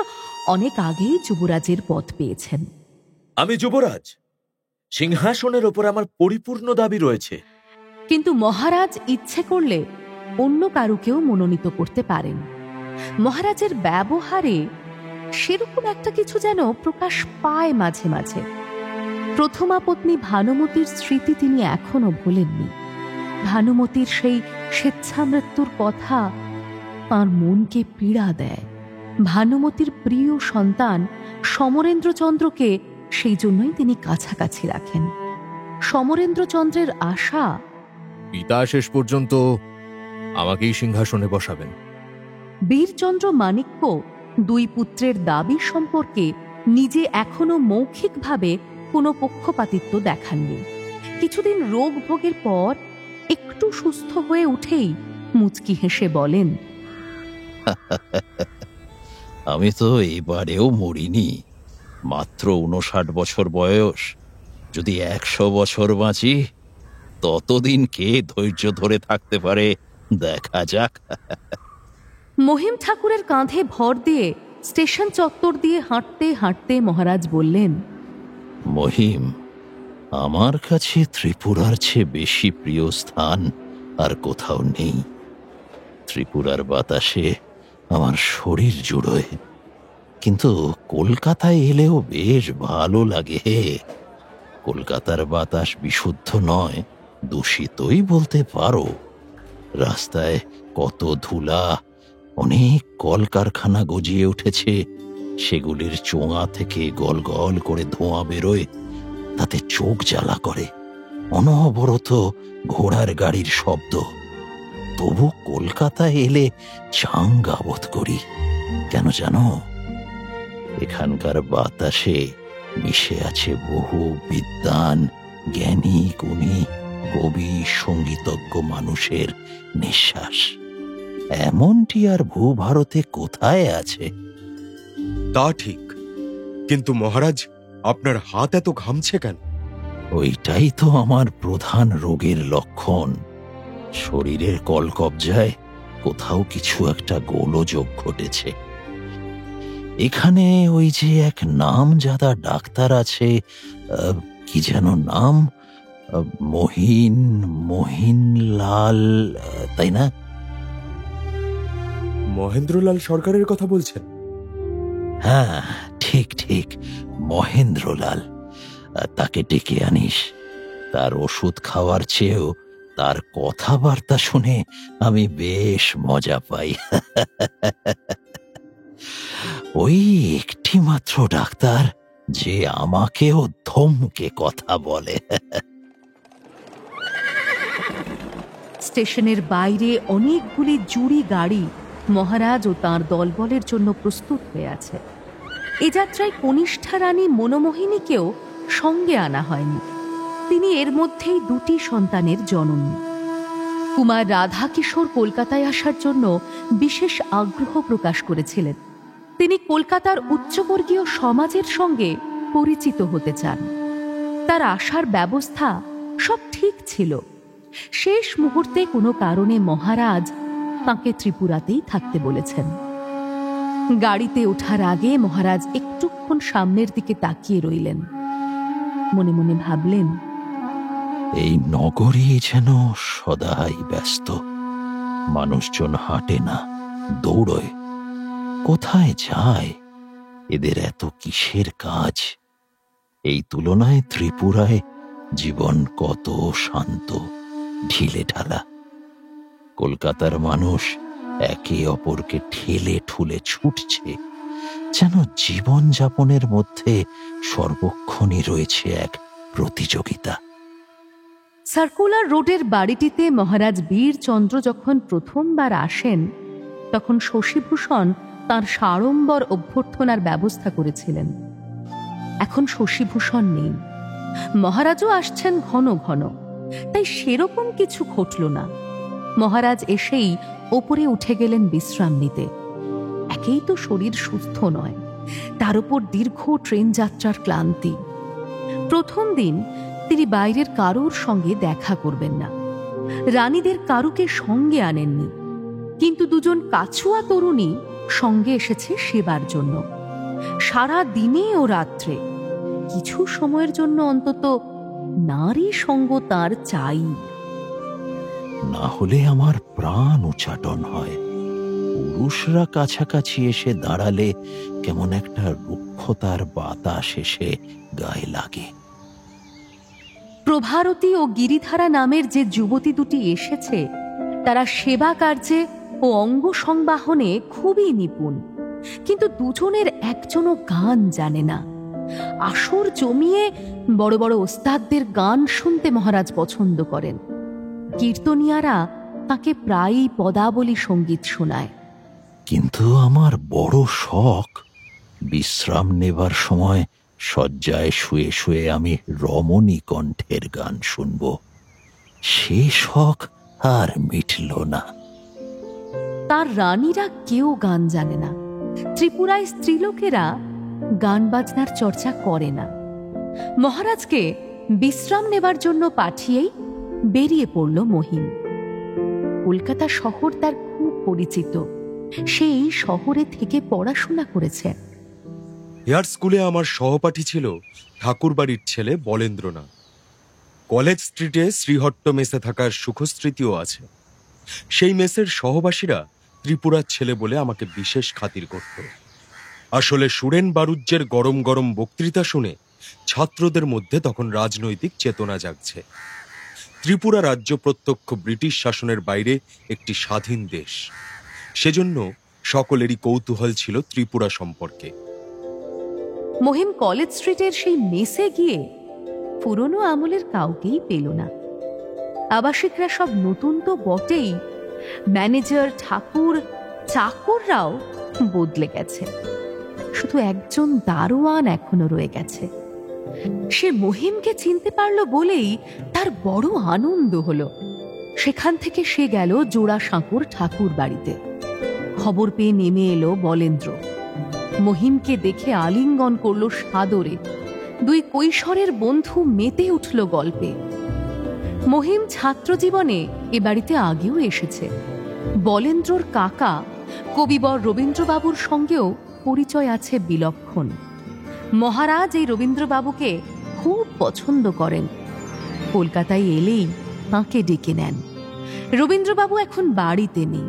অনেক আগেই যুবরাজের পদ পেয়েছেন। আমি যুবরাজ, সিংহাসনের ওপর আমার পরিপূর্ণ দাবি রয়েছে। কিন্তু মহারাজ ইচ্ছে করলে অন্য কারুকেও মনোনীত করতে পারেন। মহারাজের ব্যবহারে সেরকম একটা কিছু যেন প্রকাশ পায় মাঝে মাঝে। প্রথমা পত্নী ভানুমতির স্মৃতি তিনি এখনো ভোলেননি। ভানুমতির সেই স্বেচ্ছামৃত্যুর কথা তাঁর মনকে পীড়া দেয়। ভানুমতির প্রিয় সন্তান সমরেন্দ্রচন্দ্রকে সেই জন্যই তিনি কাছাকাছি রাখেন। সমরেন্দ্রচন্দ্রের আশা, পিতা শেষ পর্যন্ত আমাকেই সিংহাসনে বসাবেন। বীরচন্দ্র মাণিক্য দুই পুত্রের দাবি সম্পর্কে নিজে এখনো মৌখিকভাবে কোনো পক্ষপাতিত্ব দেখাননি। কিছুদিন রোগ ভোগের পর একটু সুস্থ হয়ে উঠেই মুচকি হেসে বলেন, আমি তো এবারেও মরিনি। মাত্র 59 বছর বয়স। যদি 100 বছর বাঁচি, ততদিন কে ধৈর্য ধরে থাকতে পারে দেখা যাক। মহিম ঠাকুরের কাঁধে ভর দিয়ে স্টেশন চত্বর দিয়ে হাঁটতে হাঁটতে মহারাজ বললেন, মহিম, আমার কাছে ত্রিপুরার চেয়ে বেশি প্রিয় স্থান আর কোথাও নেই। ত্রিপুরার বাতাসে আমার শরীর জুড়োয়, কিন্তু কলকাতায় এলেও বেশ ভালো লাগে। কলকাতার বাতাস বিশুদ্ধ নয়, দূষিতই বলতে পারো। রাস্তায় কত ধুলা, অনেক কলকারখানা গজিয়ে উঠেছে। সেগুলির চোঙা থেকে গল গল করে ধোঁয়া বেরোয়, তাতে চোখ জ্বালা করে। অনবরত ঘোড়ার গাড়ির শব্দ। তবু কলকাতায় এলে চাঙ্গা বোধ করি। কেন জানো? এখানকার বাতাসে মিশে আছে বহু বিদ্বান, জ্ঞানী, গুণী, কবি, সঙ্গীতজ্ঞ মানুষের নিঃশ্বাস। এমনটি আর ভূভারতে কোথায় আছে? তা ঠিক, কিন্তু মহারাজ, আপনার হাত এত ঘামছে কেন? ওইটাই তো আমার প্রধান রোগের লক্ষণ। শরীরের কলকবজায় কোথাও কিছু একটা গোলযোগ ঘটেছে। এখানে ওই যে এক নামজাদা ডাক্তার আছে, কি যেন নাম, মহিনলাল, তাই না? মহেন্দ্রলাল সরকারের কথা বলছেন? হ্যাঁ, ঠিক ঠিক, মহেন্দ্রলাল। তাকে ডেকে আনিস। তার ওষুধ খাওয়ার চেয়েও তার কথাবার্তা শুনে আমি বেশ মজা পাই। ওই একটি মাত্র ডাক্তার যে আমাকেও ধমকে কথা বলে। স্টেশনের বাইরে অনেকগুলি জুড়ি গাড়ি মহারাজ ও তাঁর দলবলের জন্য প্রস্তুত হয়ে আছে। এ যাত্রায় কনিষ্ঠা রানী মনোমোহিনীকেও সঙ্গে আনা হয়নি। তিনি এর মধ্যেই দুটি সন্তানের জননী। কুমার রাধাকিশোর কলকাতায় আসার জন্য বিশেষ আগ্রহ প্রকাশ করেছিলেন। তিনি কলকাতার উচ্চবর্গীয় সমাজের সঙ্গে পরিচিত হতে চান। তার আসার ব্যবস্থা সব ঠিক ছিল, শেষ মুহূর্তে কোনো কারণে মহারাজ তাঁকে ত্রিপুরাতেই থাকতে বলেছেন। গাড়িতে ওঠার আগে মহারাজ একটুক্ষণ সামনের দিকে তাকিয়ে রইলেন। মনে মনে ভাবলেন, এই নগরী যেন সদাই ব্যস্ত, মানুষজন হাঁটে না, দৌড়য়। কোথায় যায়? এদের এত কিসের কাজ? এই তুলনায় ত্রিপুরায় জীবন কত শান্ত, ঢিলে ঢালা। কলকাতার মানুষ একে অপরকে ঠেলে ঠুলে ছুটছে, যেন জীবন যাপনের মধ্যে সর্বক্ষণই রয়েছে এক প্রতিযোগিতা। সার্কুলার রোডের বাড়িটিতে মহারাজ বীরচন্দ্র যখন প্রথমবার আসেন, তখন শশীভূষণ তাঁর সাড়ম্বর অভ্যর্থনার ব্যবস্থা করেছিলেন। এখন শশীভূষণ নেই, মহারাজও আসছেন ঘন ঘন, তাই সেরকম কিছু ঘটল না। মহারাজ এসেই ওপরে উঠে গেলেন বিশ্রাম নিতে। একেই তো শরীর সুস্থ নয়, তার উপর দীর্ঘ ট্রেন যাত্রার ক্লান্তি। প্রথম দিন তিনি বাইরের কারোর সঙ্গে দেখা করবেন না, রানীদের কারুকে সঙ্গে আনেননি, কিন্তু দুজন কাছুয়া তরুণী সঙ্গে এসেছে সেবার জন্য। সারা দিনে ও রাত্রে কিছু সময়ের জন্য অন্তত নারী সঙ্গ তার চাই। না হলে আমার প্রাণ উচ্চাটন হয়। পুরুষরা কাছাকাছি এসে দাঁড়ালে কেমন একটা রুক্ষতার বাতাস এসে গায়ে লাগে। প্রভারতী ও গিরিধারা নামের যে যুবতী দুটি এসেছে, তারা সেবা কার্যে ও অঙ্গ সংবাহনে খুবই নিপুণ, কিন্তু দুজনের একজনও গান জানে না। আসর জমিয়ে বড় বড় ওস্তাদদের গান শুনতে মহারাজ পছন্দ করেন। কীর্তনিয়ারা তাকে প্রায়ই পদাবলী সঙ্গীত শোনায়। কিন্তু আমার বড় শখ, বিশ্রাম নেবার সময় শয্যায় শুয়ে শুয়ে আমি রমণী কণ্ঠের গান শুনব। সে শখ আর মিটল না। তার রানীরা কেউ গান জানে না। ত্রিপুরায় স্ত্রীলোকেরা গান বাজনার চর্চা করে না। মহারাজকে বিশ্রাম নেবার জন্য পাঠিয়েই বেরিয়ে পড়ল মহিম। কলকাতা শহর তার খুব পরিচিত, সেই শহরে থেকে পড়াশোনা করেছে। হেয়ার স্কুলে আমার সহপাঠী ছিল ঠাকুরবাড়ির ছেলে বলেন্দ্রনাথ। কলেজ স্ট্রিটে শ্রীহট্ট মেসে থাকার সুখস্মৃতিও আছে। সেই মেসের সহবাসীরা ত্রিপুরার ছেলে বলে আমাকে বিশেষ খাতির করত। আসলে সুরেন বারুজ্যের গরম গরম বক্তৃতা শুনে ছাত্রদের মধ্যে তখন রাজনৈতিক চেতনা জাগছে। ত্রিপুরা রাজ্য প্রত্যক্ষ ব্রিটিশ শাসনের বাইরে একটি স্বাধীন দেশ, সেজন্য সকলেরই কৌতূহল ছিল ত্রিপুরা সম্পর্কে। মহিম কলেজ স্ট্রিটের সেই মেসে গিয়ে পুরনো আমলের কাউকেই পেল না। আবাসিকরা সব নতুন তো বটেই, ম্যানেজার, ঠাকুর, চাকররাও বদলে গেছে। শুধু একজন দারোয়ান এখনো রয়ে গেছে। সে মহিমকে চিনতে পারল বলেই তার বড় আনন্দ হলো। সেখান থেকে সে গেল জোড়াসাঁকোর ঠাকুর বাড়িতে। খবর পেয়ে নেমে এলো বলেন্দ্র। মহিমকে দেখে আলিঙ্গন করল সাদরে। দুই কৈশোরের বন্ধু মেতে উঠল গল্পে। মহিম ছাত্র জীবনে এ বাড়িতে আগেও এসেছে। বলেন্দ্রর কাকা কবিবর রবীন্দ্রবাবুর সঙ্গেও পরিচয় আছে বিলক্ষণ। মহারাজ এই রবীন্দ্রবাবুকে খুব পছন্দ করেন। কলকাতায় এলেই তাঁকে ডেকে নেন। রবীন্দ্রবাবু এখন বাড়িতে নেই।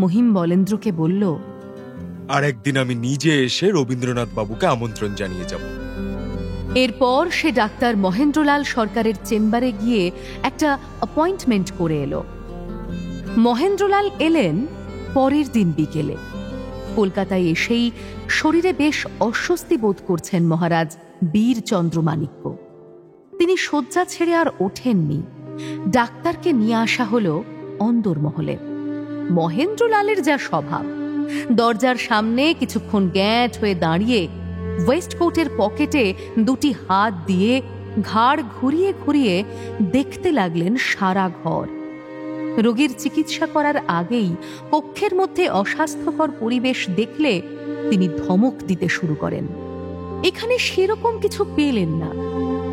মহিম বলেন্দ্রকে বলল, আর একদিন আমি নিজে এসে রবীন্দ্রনাথ বাবুকে আমন্ত্রণ জানিয়ে যাব। এরপর সে ডাক্তার মহেন্দ্রলাল সরকারের চেম্বারে গিয়ে একটা অ্যাপয়েন্টমেন্ট করে এলো। মহেন্দ্রলাল এলেন পরের দিন বিকেলে। কলকাতায় এসেই শরীরে বেশ অস্বস্তি বোধ করছেন মহারাজ বীর চন্দ্রমাণিক্য। তিনি শয্যা ছেড়ে আর ওঠেননি। ডাক্তারকে নিয়ে আসা হলো অন্দরমহলে। মহেন্দ্রলালের যা স্বভাব, দরজার সামনে কিছুক্ষণ গ্যাঁট হয়ে দাঁড়িয়ে ওয়েস্টকোটের পকেটে দুটি হাত দিয়ে ঘাড় ঘুরিয়ে ঘুরিয়ে দেখতে লাগলেন সারা ঘর। রোগীর চিকিৎসা করার আগেই কক্ষের মধ্যে অস্বাস্থ্যকর পরিবেশ দেখলে তিনি ধমক দিতে শুরু করেন। এখানে সেরকম কিছু পেলেন না,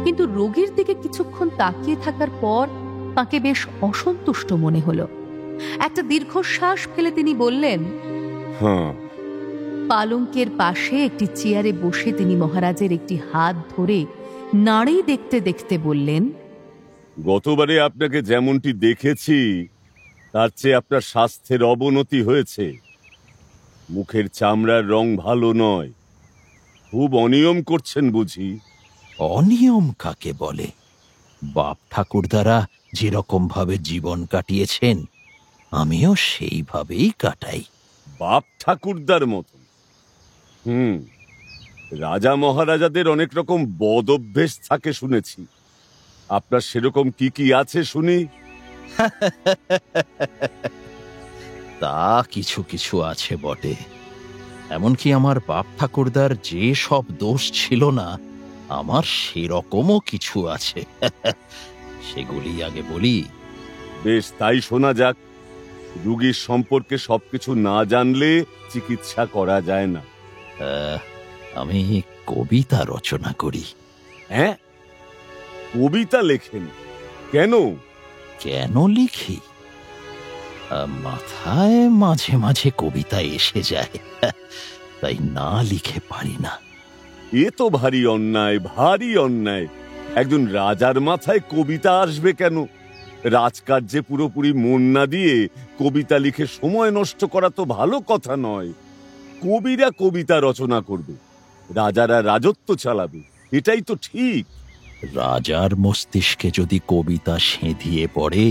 কিন্তু রোগীর দিকে কিছুক্ষণ তাকিয়ে থাকার পর তাকে বেশ অসন্তুষ্ট মনে হলো। একটা দীর্ঘশ্বাস ফেলে তিনি বললেন, হ্যাঁ। পালঙ্কের পাশে একটি চেয়ারে বসে তিনি মহারাজের একটি হাত ধরে নাড়ি দেখতে দেখতে বললেন, গতবারে আপনাকে যেমনটি দেখেছি তার চেয়ে আপনার স্বাস্থ্যের অবনতি হয়েছে। মুখের চামড়ার রং ভালো নয়। খুব অনিয়ম করছেন বুঝি? অনিয়ম কাকে বলে? বাপ ঠাকুরদারা যেরকম ভাবে জীবন কাটিয়েছেন আমিও সেইভাবেই কাটাই। বাপ ঠাকুরদার মতো? রাজা মহারাজাদের অনেক রকম বদ অভ্যেস থাকে শুনেছি। আপনার সেরকম কি কি আছে শুনি? তা কিছু কিছু আছে বটে। এমনকি আমার বাপ ঠাকুরদার যে সব দোষ ছিল না, আমার সেরকমও কিছু আছে। সেগুলি আগে বলি। বেশ, তাই শোনা যাক। রোগীর সম্পর্কে সবকিছু না জানলে চিকিৎসা করা যায় না। আমি কবিতা রচনা করি। হ্যাঁ, কবিতা লেখেন? কেন? কেন লিখি? মাথায় মাঝে মাঝে কবিতা এসে যায়, তাই না লিখে পারি না। এ তো ভারী অন্যায়, ভারী অন্যায়। একজন রাজার মাথায় কবিতা আসবে কেন? রাজকার্যে পুরোপুরি মন না দিয়ে কবিতা লিখে সময় নষ্ট করা তো ভালো কথা নয়। কবিরা কবিতা রচনা করবে, রাজারা রাজত্ব চালাবে, এটাই তো ঠিক। রাজার মস্তিষ্কে যদি কবিতা সেঁধিয়ে পড়ে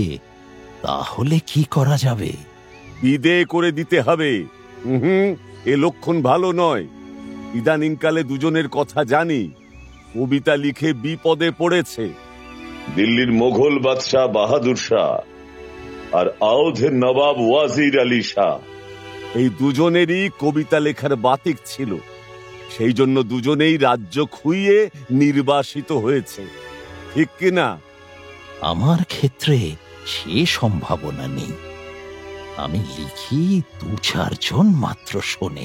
তাহলে কি করা যাবে? বিদেয় করে দিতে হবে। এ লক্ষণ ভালো নয়। ইদানিংকালে দুজনের কথা জানি, কবিতা লিখে বিপদে পড়েছে। দিল্লির মোগল বাদশাহ বাহাদুর শাহ আর আওধের নবাব ওয়াজির আলী শাহ, এই দুজনেরই কবিতা লেখার বাতিক ছিল। সেই জন্য দুজনেই রাজ্য খুইয়ে নির্বাসিত হয়েছে, ঠিক কিনা? আমার ক্ষেত্রে সে সম্ভাবনা নেই। আমি লিখি, 2-4 জন মাত্র শোনে।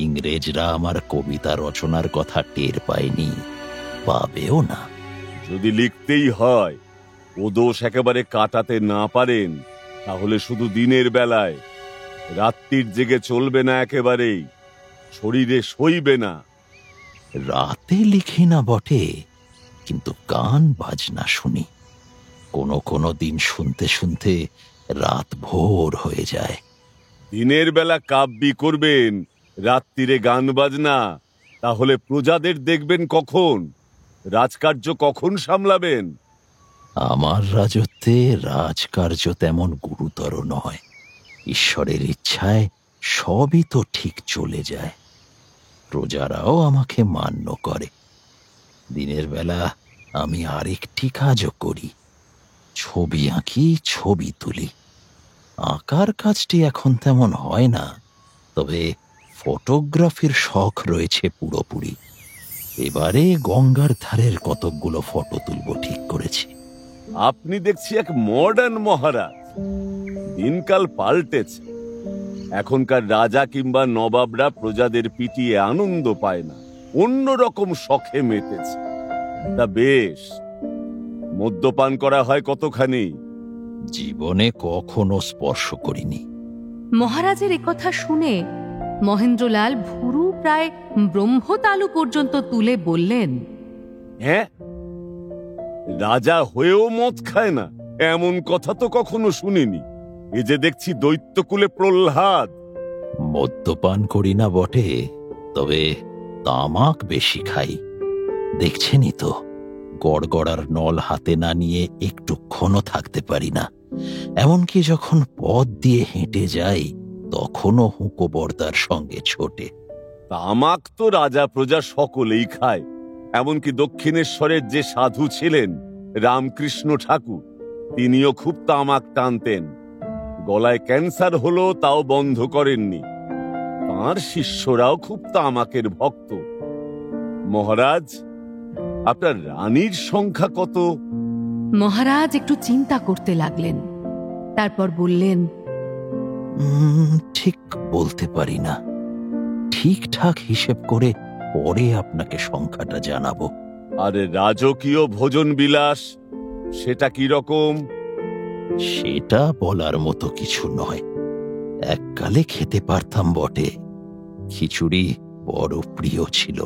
ইংরেজরা আমার কবিতা রচনার কথা টের পায়নি, পাবেও না। যদি লিখতেই হয়, ও দোষ একেবারে কাটাতে না পারেন, তাহলে শুধু দিনের বেলায়, রাত্রির জেগে চলবে না একেবারেই, শরীরে সইবে না। রাতে লিখি না বটে, কিন্তু গান বাজনা শুনি। কোনো দিন শুনতে শুনতে রাত ভোর হয়ে যায়। দিনের বেলা কাব্যি করবেন, রাত্রিরে গান বাজনা, তাহলে প্রজাদের দেখবেন কখন? রাজকার্য কখন সামলাবেন? আমার রাজত্বে রাজকার্য তেমন গুরুতর নয়। ঈশ্বরের ইচ্ছায় সবই তো ঠিক চলে যায়। প্রজারাও আমাকে মান্য করে। দিনের বেলা আমি আরেকটি কাজও করি, ছবি আঁকি, ছবি তুলি। আঁকার কাজটি এখন তেমন হয় না, তবে ফটোগ্রাফির শখ রয়েছে পুরোপুরি। এবারে গঙ্গার ধারের কতকগুলো ফটো তুলব ঠিক করেছি। আপনি দেখছি এক মডার্ন মহারাজ। দিনকাল পাল্টেছে। এখনকার রাজা কিংবা নবাবরা প্রজাদের পিটিয়ে আনন্দ পায় না, অন্যরকম শখে মেতেছে। তা বেশ, মদ্যপান করা হয় কতখানি? জীবনে কখনো স্পর্শ করিনি। মহারাজের একথা শুনে মহেন্দ্রলাল ভুরু প্রায় ব্রহ্মতালু পর্যন্ত তুলে বললেন, হ্যাঁ, রাজা হয়েও মদ খায় না, এমন কথা তো কখনো শুনিনি। এ যে দেখছি দৈত্যকুলে প্রহ্লাদ। মদ্যপান করি না বটে, তবে তামাক বেশি খাই। দেখছেনই তো, গড়গড়ার নল হাতে না নিয়ে একটুক্ষণও থাকতে পারি না। এমনকি যখন পথ দিয়ে হেঁটে যাই, তখনও হুঁকো বর্দার সঙ্গে ছোটে। তামাক তো রাজা প্রজা সকলেই খায়। এমনকি দক্ষিণেশ্বরের যে সাধু ছিলেন রামকৃষ্ণ ঠাকুর, তিনিও খুব তামাক টানতেন। গলায় ক্যান্সার হলো তাও বন্ধ করেননি। তাঁর শিষ্যরাও খুব তামাকের ভক্ত। মহারাজ, আপনার রানীর সংখ্যা কত? মহারাজ একটু চিন্তা করতে লাগলেন, তারপর বললেন, ঠিক বলতে পারি না। ঠিকঠাক হিসেব করে পরে আপনাকে সংখ্যাটা জানাবো। আরে রাজকীয় ভোজন বিলাস, সেটা কি রকম? সেটা বলার মতো কিছু নয়। এককালে খেতে পারতাম বটে, খিচুড়ি বড় প্রিয় ছিল,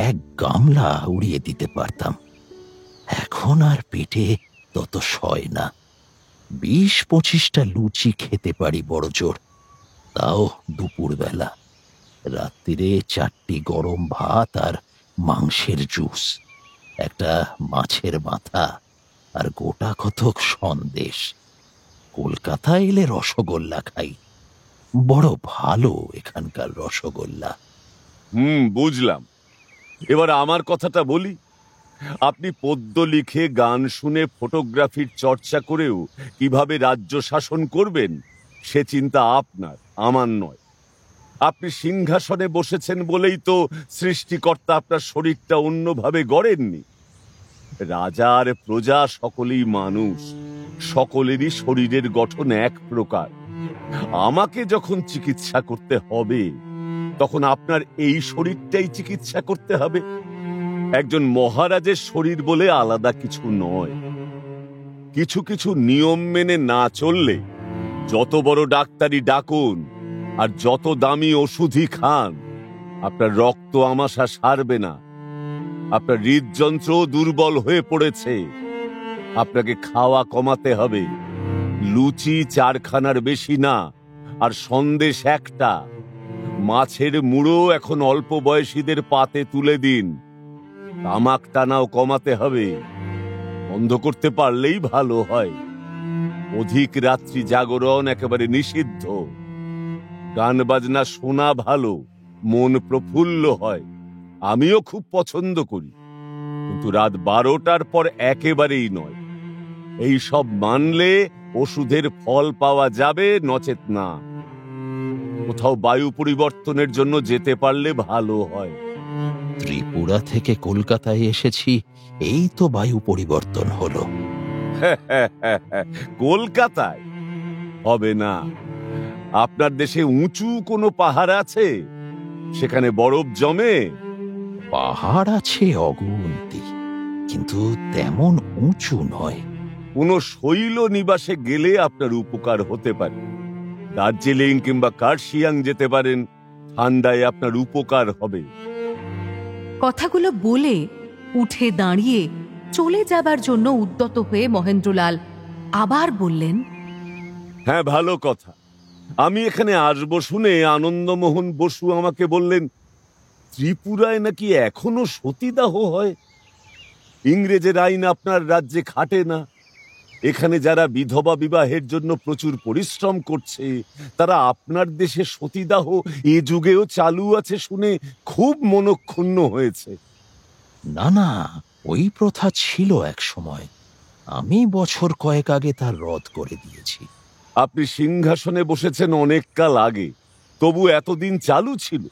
এক গামলা উড়িয়ে দিতে পারতাম। এখন আর পেটে তত সয় না। 20-25টা লুচি খেতে পারি বড় জোর, তাও দুপুরবেলা। রাত্রিরে 4টি গরম ভাত আর মাংসের জুস, একটা মাছের মাথা আর গোটা কতক সন্দেশ। কলকাতা এলে রসগোল্লা খাই, বড় ভালো এখানকার রসগোল্লা। বুঝলাম। এবার আমার কথাটা বলি। আপনি পদ্য লিখে, গান শুনে, ফটোগ্রাফির চর্চা করেও কিভাবে রাজ্য শাসন করবেন সে চিন্তা আপনার, আমার নয়। আপনি সিংহাসনে বসেছেন বলেই তো সৃষ্টিকর্তা আপনার শরীরটা অন্যভাবে গড়েননি। রাজা আর প্রজা সকলেই মানুষ, সকলেরই শরীরের গঠন এক প্রকার। আমাকে যখন চিকিৎসা করতে হবে তখন আপনার এই শরীরটাই চিকিৎসা করতে হবে। একজন মহারাজের শরীর বলে আলাদা কিছু নয়। কিছু কিছু নিয়ম মেনে না চললে যত বড় ডাক্তারি ডাকুন আর যত দামি ওষুধই খান, আপনার রক্ত আমাশা সারবে না। আপনার হৃদযন্ত্র দুর্বল হয়ে পড়েছে, আপনাকে খাওয়া কমাতে হবে। লুচি 4খানার বেশি না, আর সন্দেশ একটা। মাছের মুড়ো এখন অল্প বয়সীদের পাতে তুলে দিন। তামাক টানাও কমাতে হবে, বন্ধ করতে পারলেই ভালো হয়। অধিক রাত্রি জাগরণ একেবারে নিষিদ্ধ। গান বাজনা শোনা ভালো, মন প্রফুল্ল হয়, আমিও খুব পছন্দ করি, কিন্তু রাত 12টার পর একেবারেই নয়। এই সব মানলে ওষুধের ফল পাওয়া যাবে, নচেত না। কোথাও বায়ু পরিবর্তনের জন্য যেতে পারলে ভালো হয়। ত্রিপুরা থেকে কলকাতায় এসেছি, এই তো বায়ু পরিবর্তন হলো। কলকাতায় হবে না। আপনার দেশে উঁচু কোনো পাহাড় আছে? সেখানে বরফ জমে? পাহাড় আছে অগুন্তি, কিন্তু তেমন উঁচু নয়। কোনো শৈল নিবাসে গেলে আপনার উপকার হতে পারে। দার্জিলিং কিংবা কার্শিয়াং যেতে পারেন, ঠান্ডায় আপনার উপকার হবে। কথাগুলো বলে উঠে দাঁড়িয়ে চলে যাবার জন্য উদ্যত হয়ে মহেন্দ্রলাল আবার বললেন, হ্যাঁ, ভালো কথা। আমি এখানে আসবো শুনে আনন্দমোহন বসু আমাকে বললেন, ত্রিপুরায় নাকি এখনো সতীদাহ হয়। ইংরেজের আইন আপনার রাজ্যে খাটে না। এখানে যারা বিধবা বিবাহের জন্য প্রচুর পরিশ্রম করছে, তারা আপনার দেশে সতীদাহ এ যুগেও চালু আছে শুনে খুব মনক্ষুণ্ণ হয়েছে। না না, ওই প্রথা ছিল এক সময়। আমি বছর কয়েক আগে তার রদ করে দিয়েছি। আপনি সিংহাসনে বসেছেন অনেক কাল আগে, তবু এতদিন চালু ছিল,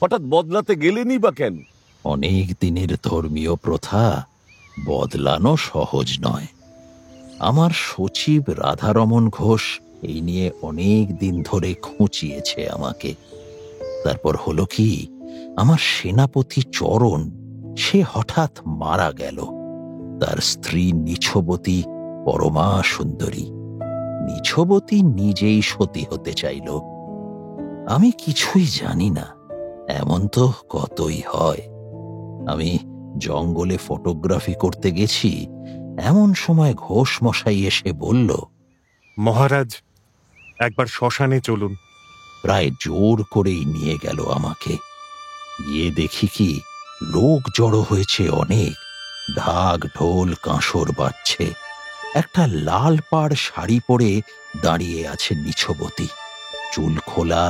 হঠাৎ বদলাতে গেলেনি বা কেন? অনেক দিনের ধর্মীয় প্রথা বদলানো সহজ নয়। আমার সচিব রাধারমন ঘোষ এই নিয়ে অনেক দিন ধরে খুঁচিয়েছে আমাকে। তারপর হলো কি, আমার সেনাপতি চরণ সে হঠাৎ মারা গেল। তার স্ত্রী নিছবতী পরমা সুন্দরী। নিছবতী নিজেই সতী হতে চাইল। আমি কিছুই জানি না, এমন তো কতই হয়। আমি জঙ্গলে ফটোগ্রাফি করতে গেছি, এমন সময় ঘোষ মশাই এসে বলল, মহারাজ, একবার শ্মশানে চলুন। প্রায় জোর করেই নিয়ে গেল আমাকে। গিয়ে দেখি কি, লোক জড়ো হয়েছে অনেক। ঢাক ঢোল কাঁসর বাজছে। একটা লাল পাড় শাড়ি পরে দাঁড়িয়ে আছে নিছবতী, চুল খোলা,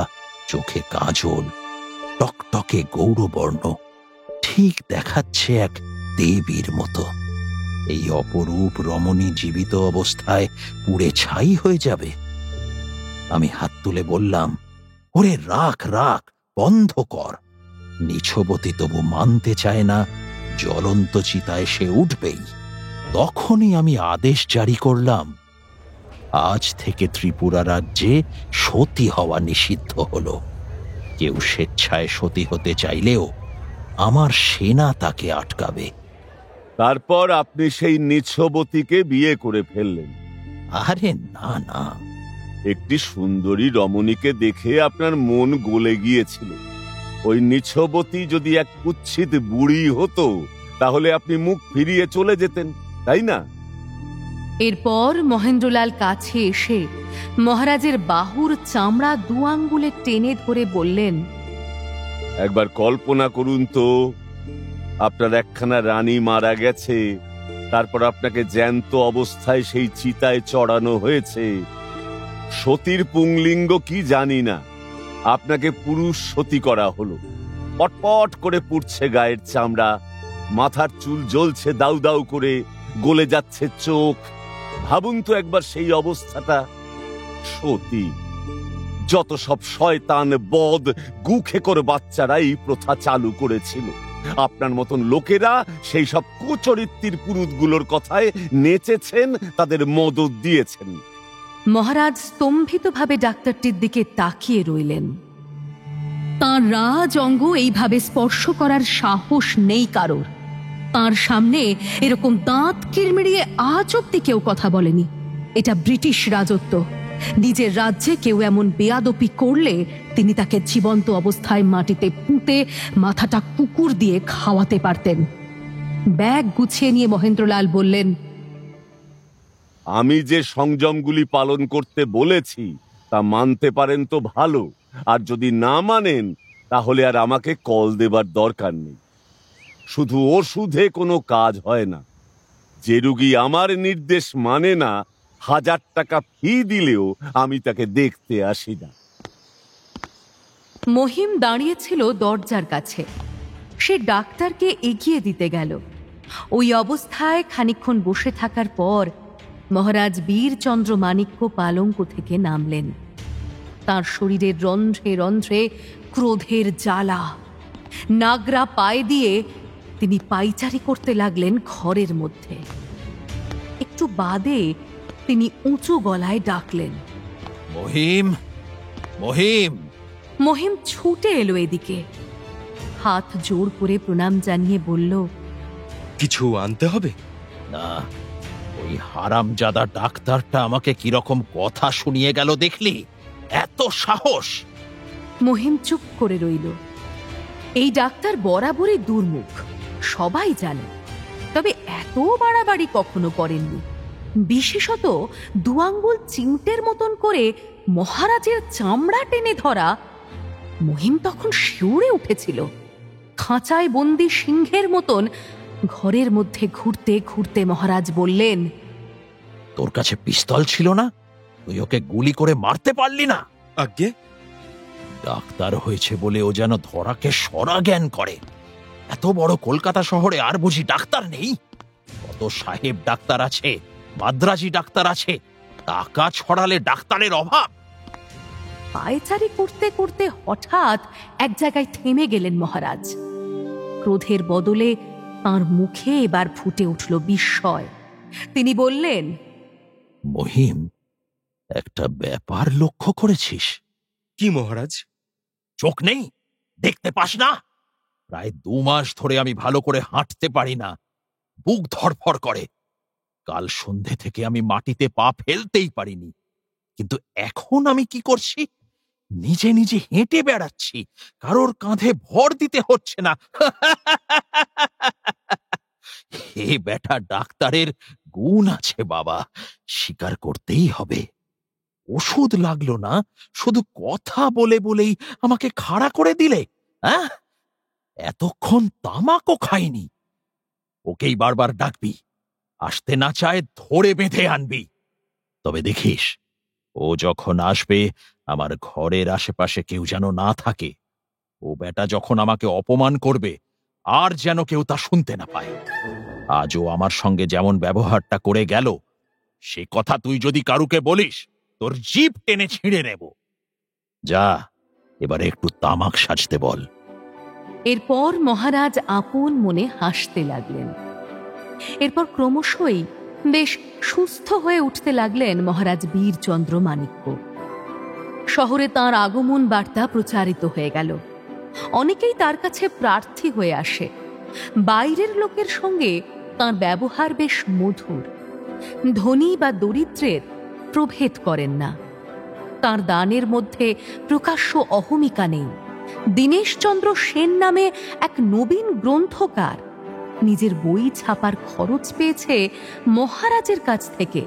চোখে কাজল, টকটকে গৌরবর্ণ, ঠিক দেখাচ্ছে এক দেবীর মতো। এই অপরূপ রমণী জীবিত অবস্থায় পুড়ে ছাই হয়ে যাবে। আমি হাত তুলে বললাম, ওরে রাখ রাখ, বন্ধ কর। নিছবতী তবু মানতে চায় না, জ্বলন্ত চিতায় সে উঠবেই। তখনই আমি আদেশ জারি করলাম, আজ থেকে ত্রিপুরা রাজ্যে সতী হওয়া নিষিদ্ধ হলো। কেউ স্বেচ্ছায় সতী হতে চাইলেও আমার সেনা তাকে আটকাবে। তারপর আপনি সেই নিছবতীকে বিয়ে করে ফেললেন। আরে না না, একটি সুন্দরী রমণীকে দেখে আপনার মন গলে গিয়েছিল। ওই নিছবতী যদি এক কুৎসিত বুড়ি হতো তাহলে আপনি মুখ ফিরিয়ে চলে যেতেন, তাই না? এরপর মহেন্দ্রলাল কাছে এসে মহারাজের বাহুর চামড়া 2 আঙ্গুলে টেনে ধরে বললেন, একবার কল্পনা করুন তো, আপনার একখানা রানী মারা গেছে, তারপর আপনাকে জ্যান্ত অবস্থায় সেই চিতায় চড়ানো হয়েছে। সতীর পুংলিঙ্গ কি জানি না, আপনাকে পুরুষ সতী করা হলো। পটপট করে পুড়ছে গায়ের চামড়া, মাথার চুল জ্বলছে দাউ দাউ করে, গলে যাচ্ছে চোখ। ভাবুন তো একবার সেই অবস্থাটা। সতী, যত সব শয়তান বদ গুখেকর বাচ্চারা এই প্রথা চালু করেছিল, আপনার মতন লোকেরা সেই সব কুচরিত্রির পুরুতগুলোর কথায় নেচেছেন, তাদের মদত দিয়েছেন। মহারাজ স্তম্ভিতভাবে ডাক্তারটির দিকে তাকিয়ে রইলেন। তাঁর রাজ অঙ্গ এইভাবে স্পর্শ করার সাহস নেই কারোর। তাঁর সামনে এরকম দাঁত কিড়মিড়িয়ে আজ অব্দি কেউ কথা বলেনি। এটা ব্রিটিশ রাজত্ব। নিজের রাজ্যে কেউ এমন বেয়াদপি করলে তিনি তাকে জীবন্ত অবস্থায় মাটিতে পুঁতে মাথাটা কুকুর দিয়ে খাওয়াতে পারতেন। ব্যাগ গুছিয়ে নিয়ে মহেন্দ্রলাল বললেন, আমি যে সংযমগুলি পালন করতে বলেছি তা মানতে পারেন তো ভালো, আর যদি না মানেন তাহলে আর আমাকে কল দেবার দরকার নেই। শুধু ওষুধে কোনো কাজ হয় না। যে রুগী আমার নির্দেশ মানে না, 1000 টাকা ফি দিলেও আমি তাকে দেখতে আসি না। মহিম দাঁড়িয়েছিল দরজার কাছে। সে ডাক্তারকে এগিয়ে দিতে গেল। ওই অবস্থায় খানিকক্ষণ বসে থাকার পর মহারাজ বীরচন্দ্র মাণিক্য পালঙ্ক থেকে নামলেন। তার শরীরের রন্ধ্রে রন্ধ্রে ক্রোধের জ্বালা। নাগরা পায়ে দিয়ে তিনি পাইচারি করতে লাগলেন ঘরের মধ্যে। একটু বাদে তিনি উঁচু গলায় ডাকলেন, মহিম, মহিম। মহিম ছুটে এলো এদিকে। হাত জোর করে প্রণাম জানিয়ে বলল, কিছু আনতে হবে না। ওই হারামজাদা ডাক্তারটা আমাকে কিরকম কথা শুনিয়ে গেল দেখলি? এত সাহস! মহিম চুপ করে রইল। এই ডাক্তার বরাবরই দুর্মুখ, সবাই জানে। তবে এত বাড়াবাড়ি কখনো করেননি। বিশেষত 2 আঙ্গুল চিমটের মতন করে মহারাজের চামড়া টেনে ধরা। মহিম তখন শিউরে উঠেছিল। খাঁচায় বন্দি সিংহের মতন ঘরের মধ্যে ঘুরতে ঘুরতে মহারাজ বললেন, তোর কাছে পিস্তল ছিল না? তুই ওকে গুলি করে মারতে পারলি না? আজ্ঞে। ডাক্তার হয়েছে বলে ও যেন ধরাকে সরা জ্ঞান করে। এত বড় কলকাতা শহরে আর বুঝি ডাক্তার নেই? কত সাহেব ডাক্তার আছে, মাদ্রাজি ডাক্তার আছে। টাকা ছড়ালে ডাক্তারের অভাব? পায়চারি করতে করতে হঠাৎ এক জায়গায় থেমে গেলেন মহারাজ। ক্রোধের বদলে তাঁর মুখে এবার ফুটে উঠল বিস্ময়। তিনি বললেন, মহিম, একটা ব্যাপার লক্ষ্য করেছিস? কি মহারাজ? চোখ নেই, দেখতে পাস না? প্রায় 2 মাস ধরে আমি ভালো করে হাঁটতে পারি না, বুক ধড়ফড় করে। কাল সন্ধে থেকে আমি মাটিতে পা ফেলতেই পারিনি। কিন্তু এখন আমি কি করছি? নিজে নিজে হেঁটে বেড়াচ্ছি, কারোর কাঁধে ভর দিতে হচ্ছে না। হে বেটা, ডাক্তারের গুণ আছে বাবা, স্বীকার করতেই হবে। ওষুধ লাগলো না, শুধু কথা বলে বলেই আমাকে খাড়া করে দিলে। হ্যাঁ, এতক্ষণ তামাকও খাইনি। ওকেই বারবার ডাকবি, আসতে না চায় ধরে বেঁধে আনবি। তবে দেখিস, ও যখন আসবে আমার ঘরের আশেপাশে কেউ যেন না থাকে। ও বেটা যখন আমাকে অপমান করবে আর যেন কেউ তা শুনতে না পায়। আজও আমার সঙ্গে যেমন ব্যবহারটা করে গেল, সে কথা তুই যদি কারুকে বলিস, তোর জিভ টেনে ছিঁড়ে নেব। যা, এবারে একটু তামাক সাজতে বল। এরপর মহারাজ আপন মনে হাসতে লাগলেন। এরপর ক্রমশই বেশ সুস্থ হয়ে উঠতে লাগলেন মহারাজ বীরচন্দ্র মাণিক্য। শহরে তাঁর আগমন বার্তা প্রচারিত হয়ে গেল। অনেকেই তার কাছে প্রার্থী হয়ে আসে। বাইরের লোকের সঙ্গে তাঁর ব্যবহার বেশ মধুর। ধনী বা দরিদ্রের প্রভেদ করেন না। তাঁর দানের মধ্যে প্রকাশ্য অহমিকা নেই। দীনেশচন্দ্র সেন নামে এক নবীন গ্রন্থকার নিজের বই ছাপার খরচ পেয়েছে মহারাজের কাছ থেকে।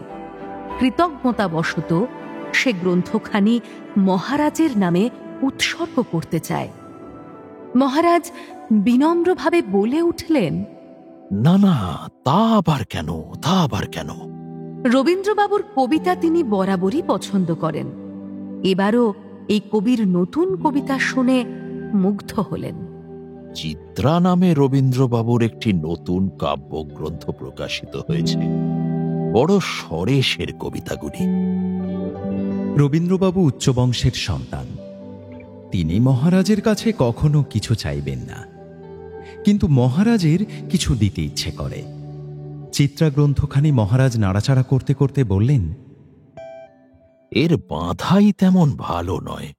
কৃতজ্ঞতাবশত সে গ্রন্থখানি মহারাজের নামে উৎসর্গ করতে চায়। মহারাজ বিনম্রভাবে বলে উঠলেন, না না, তা আবার কেন, তা আবার কেন? রবীন্দ্রবাবুর কবিতা তিনি বরাবরই পছন্দ করেন। এবারও এই কবির নতুন কবিতা শুনে মুগ্ধ হলেন। চিত্রা নামে রবীন্দ্রবাবুর একটি নতুন কাব্যগ্রন্থ প্রকাশিত হয়েছে। বড় সরেশের কবিতাগুলি। রবীন্দ্রবাবু উচ্চবংশের সন্তান। তিনি মহারাজের কাছে কখনো কিছু চাইবেন না, কিন্তু মহারাজের কিছু দিতে ইচ্ছে করে। চিত্রা গ্রন্থখানি মহারাজ নাড়াচাড়া করতে করতে বললেন, এর বাঁধাই তেমন ভালো নয়।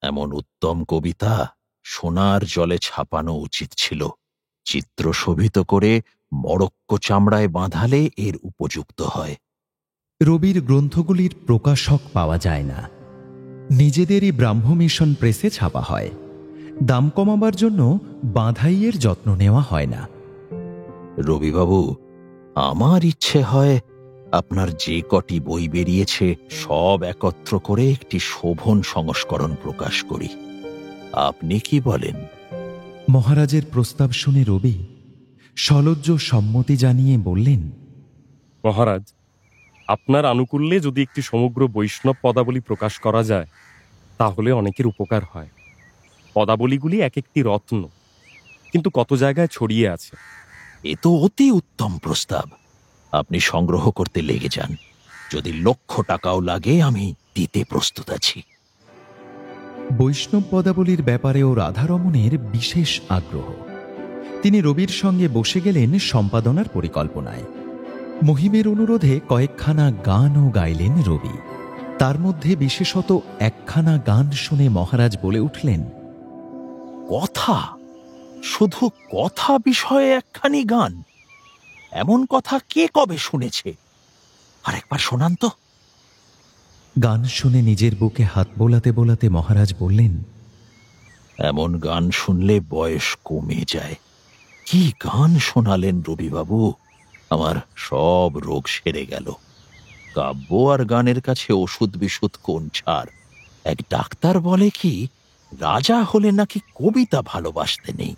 এমন উত্তম কবিতা সোনার জলে ছাপানো উচিত ছিল। চিত্র শোভিত করে মরক্কো চামড়ায় বাঁধালে এর উপযুক্ত হয়। রবির গ্রন্থগুলির প্রকাশক পাওয়া যায় না। নিজেদেরই ব্রাহ্ম মিশন প্রেসে ছাপা হয়। দাম কমাবার জন্য বাঁধাইয়ের যত্ন নেওয়া হয় না। রবিবাবু, আমার ইচ্ছে হয় আপনার যে কটি বই বেরিয়েছে সব একত্র করে একটি শোভন সংস্করণ প্রকাশ করি। আপনি কি বলেন? মহারাজের প্রস্তাব শুনে রবি সলজ্জ সম্মতি জানিয়ে বললেন, মহারাজ, আপনার আনুকূল্যে যদি একটি সমগ্র বৈষ্ণব পদাবলী প্রকাশ করা যায় তাহলে অনেকের উপকার হয়। পদাবলীগুলি এক একটি রত্ন, কিন্তু কত জায়গায় ছড়িয়ে আছে। এ তো অতি উত্তম প্রস্তাব। আপনি সংগ্রহ করতে লেগে যান। যদি লক্ষ টাকাও লাগে আমি দিতে প্রস্তুত আছি। বৈষ্ণব পদাবলীর ব্যাপারেও রাধারমণের বিশেষ আগ্রহ। তিনি রবির সঙ্গে বসে গেলেন সম্পাদনার পরিকল্পনায়। মহিমের অনুরোধে কয়েকখানা গানও গাইলেন রবি। তার মধ্যে বিশেষত একখানা গান শুনে মহারাজ বলে উঠলেন, কথা, শুধু কথা বিষয়ে একখানি গান? এমন কথা কে কবে শুনেছে? আরেকবার শোনান তো। গান শুনে নিজের বুকে হাত বোলাতে বোলাতে মহারাজ বললেন, এমন গান শুনলে বয়স কমে যায়। কি গান শোনালেন রবিবাবু! আমার সব রোগ সেরে গেল। কাব্য আর গানের কাছে ওষুধ বিশুধ কোন ছাড়। এক ডাক্তার বলে কি, রাজা হলে নাকি কবিতা ভালোবাসতে নেই।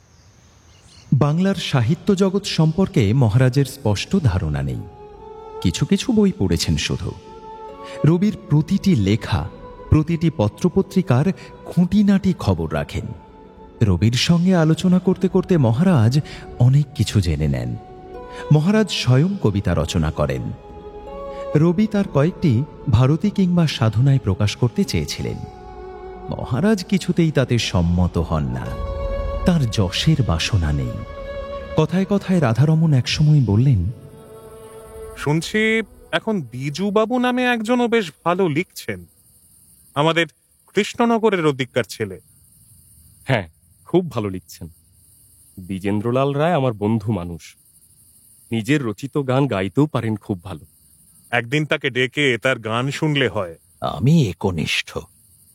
বাংলার সাহিত্য জগৎ সম্পর্কে মহারাজের স্পষ্ট ধারণা নেই। কিছু কিছু বই পড়েছেন শুধু। রবির প্রতিটি লেখা, প্রতিটি পত্রপত্রিকার খুঁটিনাটি খবর রাখেন। রবির সঙ্গে আলোচনা করতে করতে মহারাজ অনেক কিছু জেনে নেন। মহারাজ স্বয়ং কবিতা রচনা করেন। রবি তার কয়েকটি ভারতী কিংবা সাধনায় প্রকাশ করতে চেয়েছিলেন। মহারাজ কিছুতেই তাতে সম্মত হন না। তার যশের বাসনা নেই। কথায় কথায় রাধারমণ একসময় বললেন, শুনছি এখন বিজুবাবু নামে একজনও বেশ ভালো লিখছেন, আমাদের কৃষ্ণনগরের ওদিককার ছেলে। হ্যাঁ, খুব ভালো লিখছেন। দ্বিজেন্দ্রলাল রায় আমার বন্ধু মানুষ। নিজের রচিত গান গাইতেও পারেন খুব ভালো। একদিন তাকে ডেকে তার গান শুনলে হয়। আমি একনিষ্ঠ।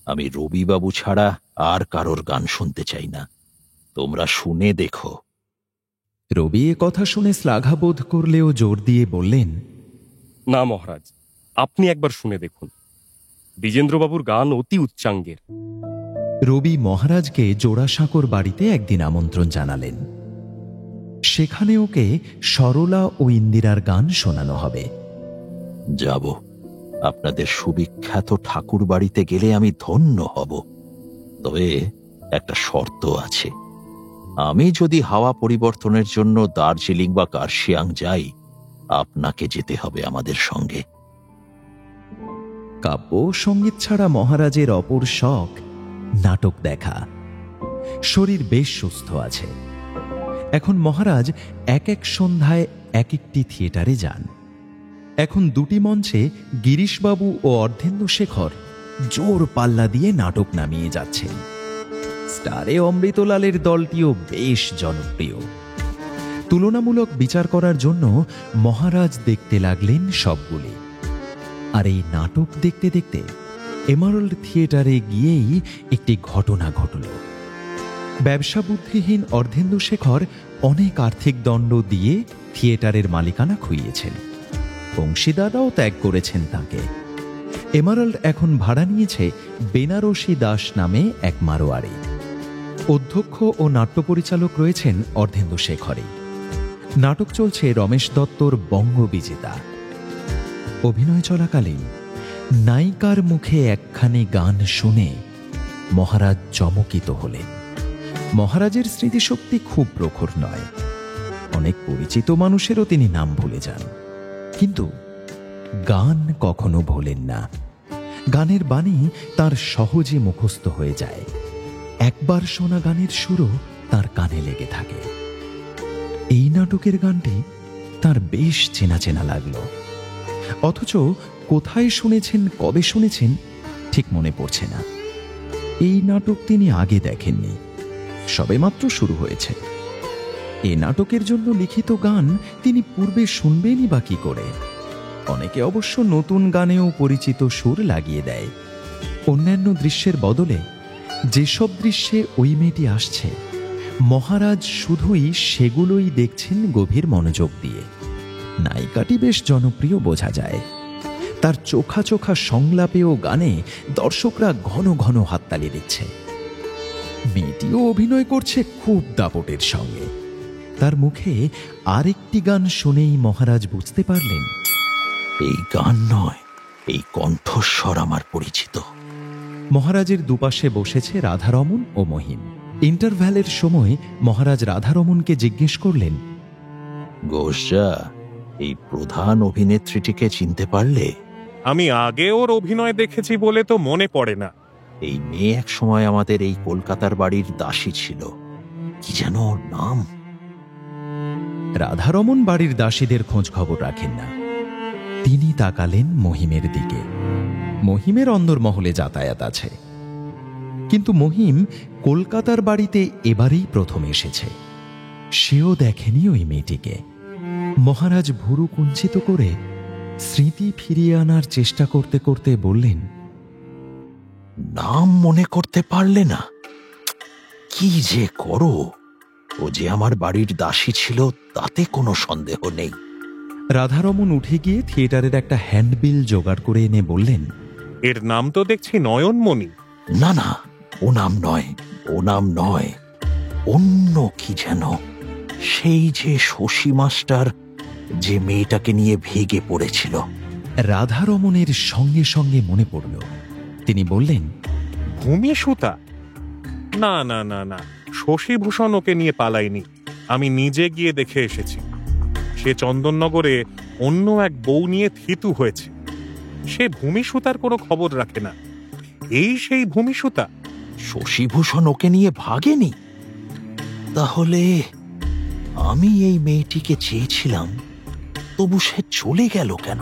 আমি রবিবাবু ছাড়া আর কারোর গান শুনতে চাই না। তোমরা শুনে দেখো। রবি এ কথা শুনে শ্লাঘাবোধ করলেও জোর দিয়ে বললেন, না মহারাজ, আপনি একবার শুনে দেখুন। দ্বিজেন্দ্রবাবুর গান অতি উচ্চাঙ্গের। রবি মহারাজকে জোড়াসাঁকোর বাড়িতে একদিন আমন্ত্রণ জানালেন। সেখানে ওকে সরলা ও ইন্দিরার গান শোনানো হবে। যাব। আপনাদের সুবিখ্যাত ঠাকুর বাড়িতে গেলে আমি ধন্য হব। তবে একটা শর্ত আছে। আমি যদি হাওয়া পরিবর্তনের জন্য দার্জিলিং বা কার্শিয়াং যাই, আপনাকে যেতে হবে আমাদের সঙ্গে। কাব্য সঙ্গীত ছাড়া মহারাজের অপর শখ নাটক দেখা। শরীর বেশ সুস্থ আছে। এখন মহারাজ এক এক সন্ধ্যায় এক একটি থিয়েটারে যান। এখন দুটি মঞ্চে গিরিশবাবু ও অর্ধেন্দু শেখর জোর পাল্লা দিয়ে নাটক নামিয়ে যাচ্ছেন। স্টারে অমৃতলালের দলটিও বেশ জনপ্রিয়। তুলনামূলক বিচার করার জন্য মহারাজ দেখতে লাগলেন সবগুলি। আর এই নাটক দেখতে দেখতে এমারল্ড থিয়েটারে গিয়েই একটি ঘটনা ঘটল। ব্যবসা বুদ্ধিহীন অর্ধেন্দু শেখর অনেক আর্থিক দণ্ড দিয়ে থিয়েটারের মালিকানা খুইয়েছেন। বংশীদাদাও ত্যাগ করেছেন তাকে। এমারল্ড এখন ভাড়া নিয়েছে বেনারসি দাস নামে এক মারোয়ারি। অধ্যক্ষ ও নাট্য পরিচালক রয়েছেন অর্ধেন্দু শেখরই। নাটক চলছে রমেশ দত্তর বঙ্গবিজেতা। অভিনয় চলাকালীন নায়িকার মুখে একখানি গান শুনে মহারাজ চমকিত হলেন। মহারাজের স্মৃতিশক্তি খুব প্রখর নয়, অনেক পরিচিত মানুষেরও তিনি নাম ভুলে যান, কিন্তু গান কখনো ভোলেন না। গানের বাণী তার সহজে মুখস্থ হয়ে যায়। একবার শোনা গানের সুরও তার কানে লেগে থাকে। এই নাটকের গানটি তার বেশ চেনা চেনা লাগলো, অথচ কোথায় শুনেছেন, কবে শুনেছেন ঠিক মনে পড়ছে না। এই নাটক তিনি আগে দেখেননি, সবেমাত্র শুরু হয়েছে। এ নাটকের জন্য লিখিত গান তিনি পূর্বে শুনবেনই বা কি করে? অনেকে অবশ্য নতুন গানেও পরিচিত সুর লাগিয়ে দেয়। অন্যান্য দৃশ্যের বদলে যেসব দৃশ্যে ওই মেয়েটি আসছে, মহারাজ শুধুই সেগুলোই দেখছেন গভীর মনোযোগ দিয়ে। নায়িকাটি বেশ জনপ্রিয় বোঝা যায়। তার চোখা চোখা সংলাপে ও গানে দর্শকরা ঘন ঘন হাততালি দিচ্ছে। মেয়েটিও অভিনয় করছে খুব দাপটের সঙ্গে। তার মুখে আরেকটি গান শুনেই মহারাজ বুঝতে পারলেন, এই গান নয়, এই কণ্ঠস্বর আমার পরিচিত। মহারাজের দুপাশে বসেছে রাধারমণ ও মহিম। ইন্টারভ্যালের সময় মহারাজ রাধারমণকে জিজ্ঞেস করলেন, গোসা, এই প্রধান অভিনেত্রীটিকে চিনতে পারলে? আমি আগে ওর অভিনয় দেখেছি বলে তো মনে পড়ে না। এই মেয়ে এক সময় আমাদের এই কলকাতার বাড়ির দাসী ছিল, কি যেন ওর নাম? রাধারমণ বাড়ির দাসীদের খোঁজ খবর রাখেন না। তিনি তাকালেন মহিমের দিকে। মহিমের অন্দরমহলে যাতায়াত আছে, কিন্তু মহিম কলকাতার বাড়িতে এবারেই প্রথম এসেছে। সেও দেখেনি ওই মেয়েটিকে। মহারাজ ভুরু কুঞ্চিত করে স্মৃতি ফিরিয়ে আনার চেষ্টা করতে করতে বললেন, নাম মনে করতে পারলে না? কি যে করো, ও যে আমার বাড়ির দাসী ছিল তাতে কোনো সন্দেহ নেই। রাধারমণ উঠে গিয়ে থিয়েটারের একটা হ্যান্ডবিল জোগাড় করে এনে বললেন, এর নাম তো দেখছি নয়নমণি। না না, ও নাম নয়, ও নাম নয়, অন্য কি যেন। সেই যে শশী মাস্টার যে মেয়েটাকে নিয়ে ভেগে পড়েছিল। রাধারমণের সঙ্গে সঙ্গে মনে পড়ল। তিনি বললেন, ভূমিসুতা? না না না না, শশীভূষণ ওকে নিয়ে পালায়নি, আমি নিজে গিয়ে দেখে এসেছি। সে চন্দননগরে অন্য এক বউ নিয়ে থিতু হয়েছে। সে ভূমিসুতার কোনো খবর রাখে না। এই সেই ভূমিসুতা? শশীভূষণ ওকে নিয়ে ভাগেনি? তাহলে আমি এই মেয়েটিকে চেয়েছিলাম, তবু সে চলে গেল কেন?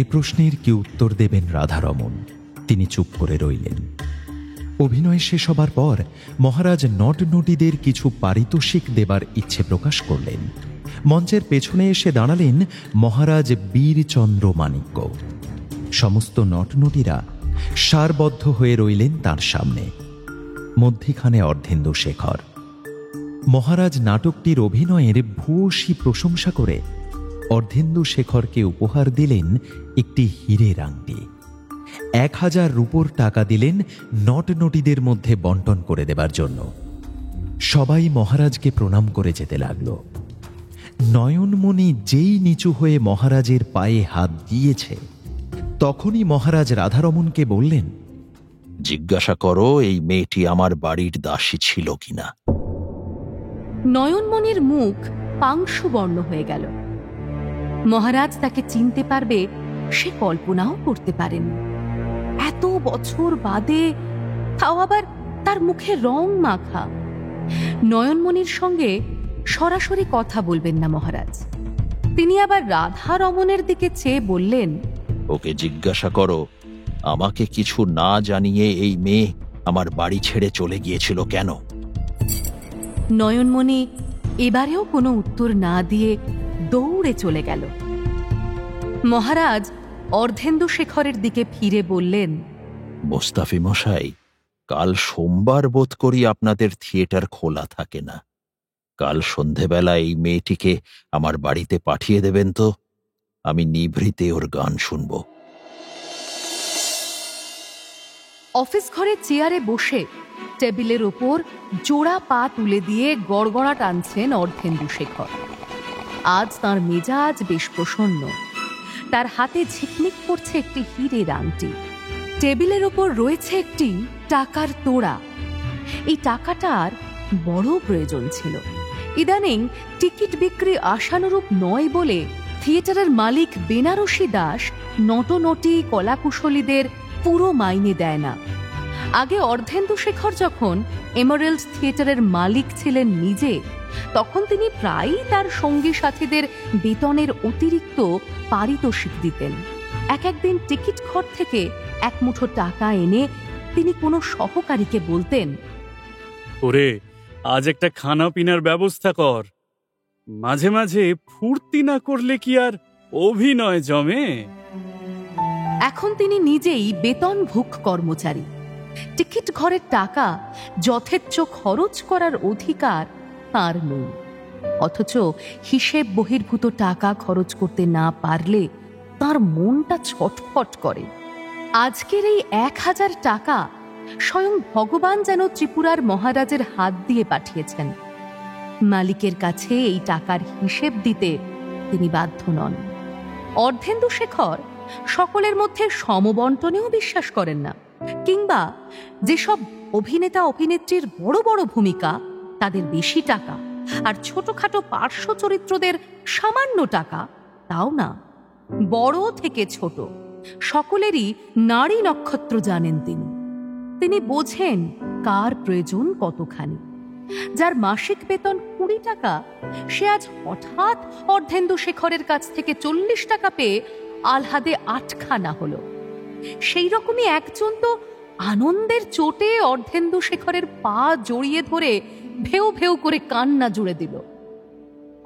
এ প্রশ্নের কি উত্তর দেবেন রাধারমণ? তিনি চুপ করে রইলেন। অভিনয় শেষ হবার পর মহারাজ নটনটীদের কিছু পারিতোষিক দেবার ইচ্ছে প্রকাশ করলেন। মঞ্চের পেছনে এসে দাঁড়ালেন মহারাজ বীরচন্দ্র মাণিক্য। সমস্ত নটনটীরা সারবদ্ধ হয়ে রইলেন তার সামনে। মধ্যিখানে অর্ধেন্দু শেখর। মহারাজ নাটকটির অভিনয়ের ভূয়সী প্রশংসা করে অর্ধেন্দু শেখরকে উপহার দিলেন একটি হীরের আংটি। 1000 রূপোর টাকা দিলেন নটনটীদের মধ্যে বন্টন করে দেবার জন্য। সবাই মহারাজকে প্রণাম করে যেতে লাগল। নয়নমণি যেই নিচু হয়ে মহারাজের পায়ে হাত দিয়েছে, তখনই মহারাজ রাধারমণকে বললেন, জিজ্ঞাসা করো এই মেয়েটি আমার বাড়ির দাসী ছিল কিনা। নয়নমণির মুখ পাংশুবর্ণ হয়ে গেল। মহারাজ তাকে চিনতে পারবে সে কল্পনাও করতে পারেন। এত বছর বাদে, তাও আবার তার মুখে রং মাখা। নয়নমণির সঙ্গে সরাসরি কথা বলবেন না মহারাজ। তিনি আবার রাধারমণের দিকে চেয়ে বললেন, ওকে জিজ্ঞাসা করো আমাকে কিছু না জানিয়ে এই মেয়ে আমার বাড়ি ছেড়ে চলে গিয়েছিল কেন। নয়নমণি এবারেও কোনো উত্তর না দিয়ে দৌড়ে চলে গেল। মহারাজ অর্ধেন্দু শেখরের দিকে ফিরে বললেন, মোস্তাফি মশাই, কাল সোমবার বোধ করি আপনাদের থিয়েটার খোলা থাকে না। কাল সন্ধেবেলা এই মেয়েটিকে আমার বাড়িতে পাঠিয়ে দেবেন তো, আমি নিভৃতে ওর গান শুনব। অফিস ঘরে চেয়ারে বসে টেবিলের ওপর জোড়া পা তুলে দিয়ে গড়গড়া টানছেন অর্ধেন্দু শেখর। আজ তার মেজাজ বেশ প্রসন্ন। তার হাতে ঝিকমিক করছে একটি হীরের আংটি। টেবিলের ওপর রয়েছে একটি টাকার তোড়া। এই টাকাটার বড় প্রয়োজন ছিল। ইদানিং টিকিট বিক্রি আশানুরূপ নয় বলে থিয়েটারের মালিক বেনারসি দাস নটনটি কলাকুশলীদের পুরো মাইনে দেয় না। আগে অর্ধেন্দু শেখর যখন এমারেল্ড থিয়েটারের মালিক ছিলেন নিজে, তখন তিনি প্রায়ই তার সঙ্গী সাথীদের বেতনের অতিরিক্ত পারিতোষিক দিতেন। একদিন টিকিট ঘর থেকে এক মুঠো টাকা এনে তিনি কোনো সহকারীকে বলতেন, ওরে, আজ একটা খানা পিনার ব্যবস্থা কর। মাঝে মাঝে ফুর্তি না করলে কি আর অভিনয় জমে? এখন তিনি নিজেই বেতনভুক কর্মচারী। টিকিট ঘরের টাকা যথেচ্ছ খরচ করার অধিকার তার নেই। অথচ হিসেব বহির্ভূত টাকা খরচ করতে না পারলে তার মনটা ছটফট করে। আজকের এই 1000 টাকা স্বয়ং ভগবান যেন ত্রিপুরার মহারাজের হাত দিয়ে পাঠিয়েছেন। মালিকের কাছে এই টাকার হিসেব দিতে তিনি বাধ্য নন। অর্ধেন্দু শেখর সকলের মধ্যে সমবন্টনেও বিশ্বাস করেন না, কিংবা যেসব অভিনেতা অভিনেত্রীর বড় বড় ভূমিকা তাদের বেশি টাকা আর ছোটখাটো পার্শ্ব চরিত্রদের সামান্য টাকা, তাও না। বড় থেকে ছোট সকলেরই নারী নক্ষত্র জানেন তিনি। তিনি বোঝেন কার প্রয়োজন কতখানি। যার মাসিক বেতন 20 টাকা, সে আজ হঠাৎ অর্ধেন্দু শেখরের কাছ থেকে 40 টাকা পেয়ে আহ্লাদে আটখানা হলো। সেই রকমই একজন তো আনন্দের চোটে অর্ধেন্দু শেখরের পা জড়িয়ে ধরে ভেউ ভেউ করে কান্না জুড়ে দিল।